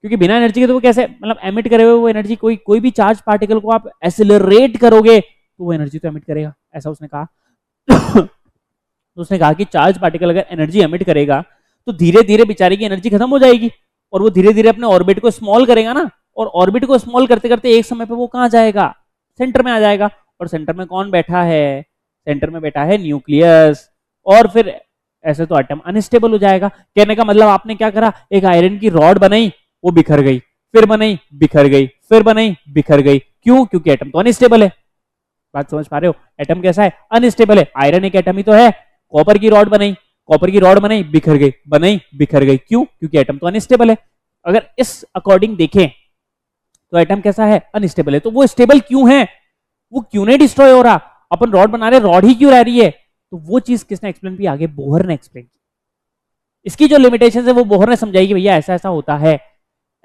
क्योंकि बिना एनर्जी के तो वो कैसे, मतलब एमिट करे हुए वो एनर्जी, कोई भी चार्ज पार्टिकल को आप एक्सेलरेट करोगे तो वो एनर्जी तो एमिट करेगा, ऐसा उसने कहा। तो उसने कहा कि चार्ज पार्टिकल अगर एनर्जी एमिट करेगा तो धीरे धीरे बेचारे की एनर्जी खत्म हो जाएगी, और वो धीरे धीरे अपने ऑर्बिट को स्मॉल करेगा ना, और ऑर्बिट को स्मॉल करते करते एक समय पे वो कहां जाएगा? सेंटर में आ जाएगा। और सेंटर में कौन बैठा है? सेंटर में बैठा है न्यूक्लियस। और फिर ऐसे तो एटम अनस्टेबल हो जाएगा। कहने का मतलब आपने क्या करा, एक आयरन की रॉड बनाई, वो बिखर गई, फिर बनाई बिखर गई, फिर बनाई बिखर गई। क्यों? क्योंकि एटम तो अनस्टेबल है। बात समझ पा रहे हो? एटम कैसा है? अनस्टेबल है। आयरन एक एटम ही तो है। कॉपर की रॉड बनाई, बिखर गई, बनाई बिखर गई। क्यों? क्योंकि एटम तो अनस्टेबल है। अगर इस अकॉर्डिंग देखें तो एटम कैसा है? अनस्टेबल है। तो वो स्टेबल क्यों है? वो क्यों नहीं डिस्ट्रॉय हो रहा? अपन रॉड बना रहे, रॉड ही क्यों रह रही है? तो वो चीज किसने एक्सप्लेन की? आगे बोहर ने एक्सप्लेन की। इसकी जो लिमिटेशन है वो बोहर ने समझाई कि भैया ऐसा ऐसा होता है,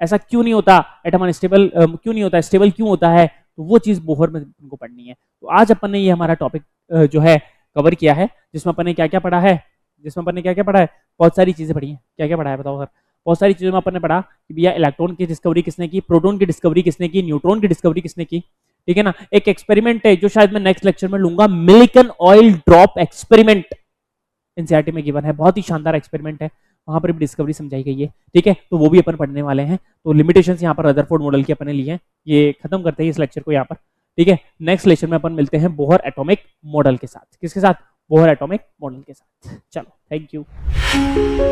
ऐसा क्यों नहीं होता, एटम अनस्टेबल क्यों नहीं होता, स्टेबल क्यों होता है। तो वो चीज बोहर में उनको पढ़नी है। तो आज अपन ने ये हमारा टॉपिक जो है कवर किया है, जिसमें अपन ने क्या क्या पढ़ा है, बहुत सारी चीजें पढ़ी हैं। क्या क्या पढ़ा है बताओ सर? बहुत सारी चीजों में अपन ने पढ़ा कि भैया इलेक्ट्रॉन की डिस्कवरी किसने की, प्रोटॉन की डिस्कवरी किसने की, न्यूट्रॉन की डिस्कवरी किसने की। ठीक है ना। एक एक्सपेरिमेंट है जो शायद मैं नेक्स्ट लेक्चर में लूंगा, Milton oil drop experiment, NCERT में गिवन है, बहुत ही शानदार एक्सपेरिमेंट है, वहां पर भी डिस्कवरी समझाई गई है। ठीक है, तो वो भी अपन पढ़ने वाले हैं। तो लिमिटेशंस यहाँ पर रदरफोर्ड मॉडल की अपन ने ली है, ये खत्म करते हैं इस लेक्चर को यहाँ पर। ठीक है, नेक्स्ट लेक्चर में अपन मिलते हैं बोहर एटॉमिक मॉडल के साथ। किसके साथ? बोहर एटॉमिक मॉडल के साथ। चलो, थैंक यू।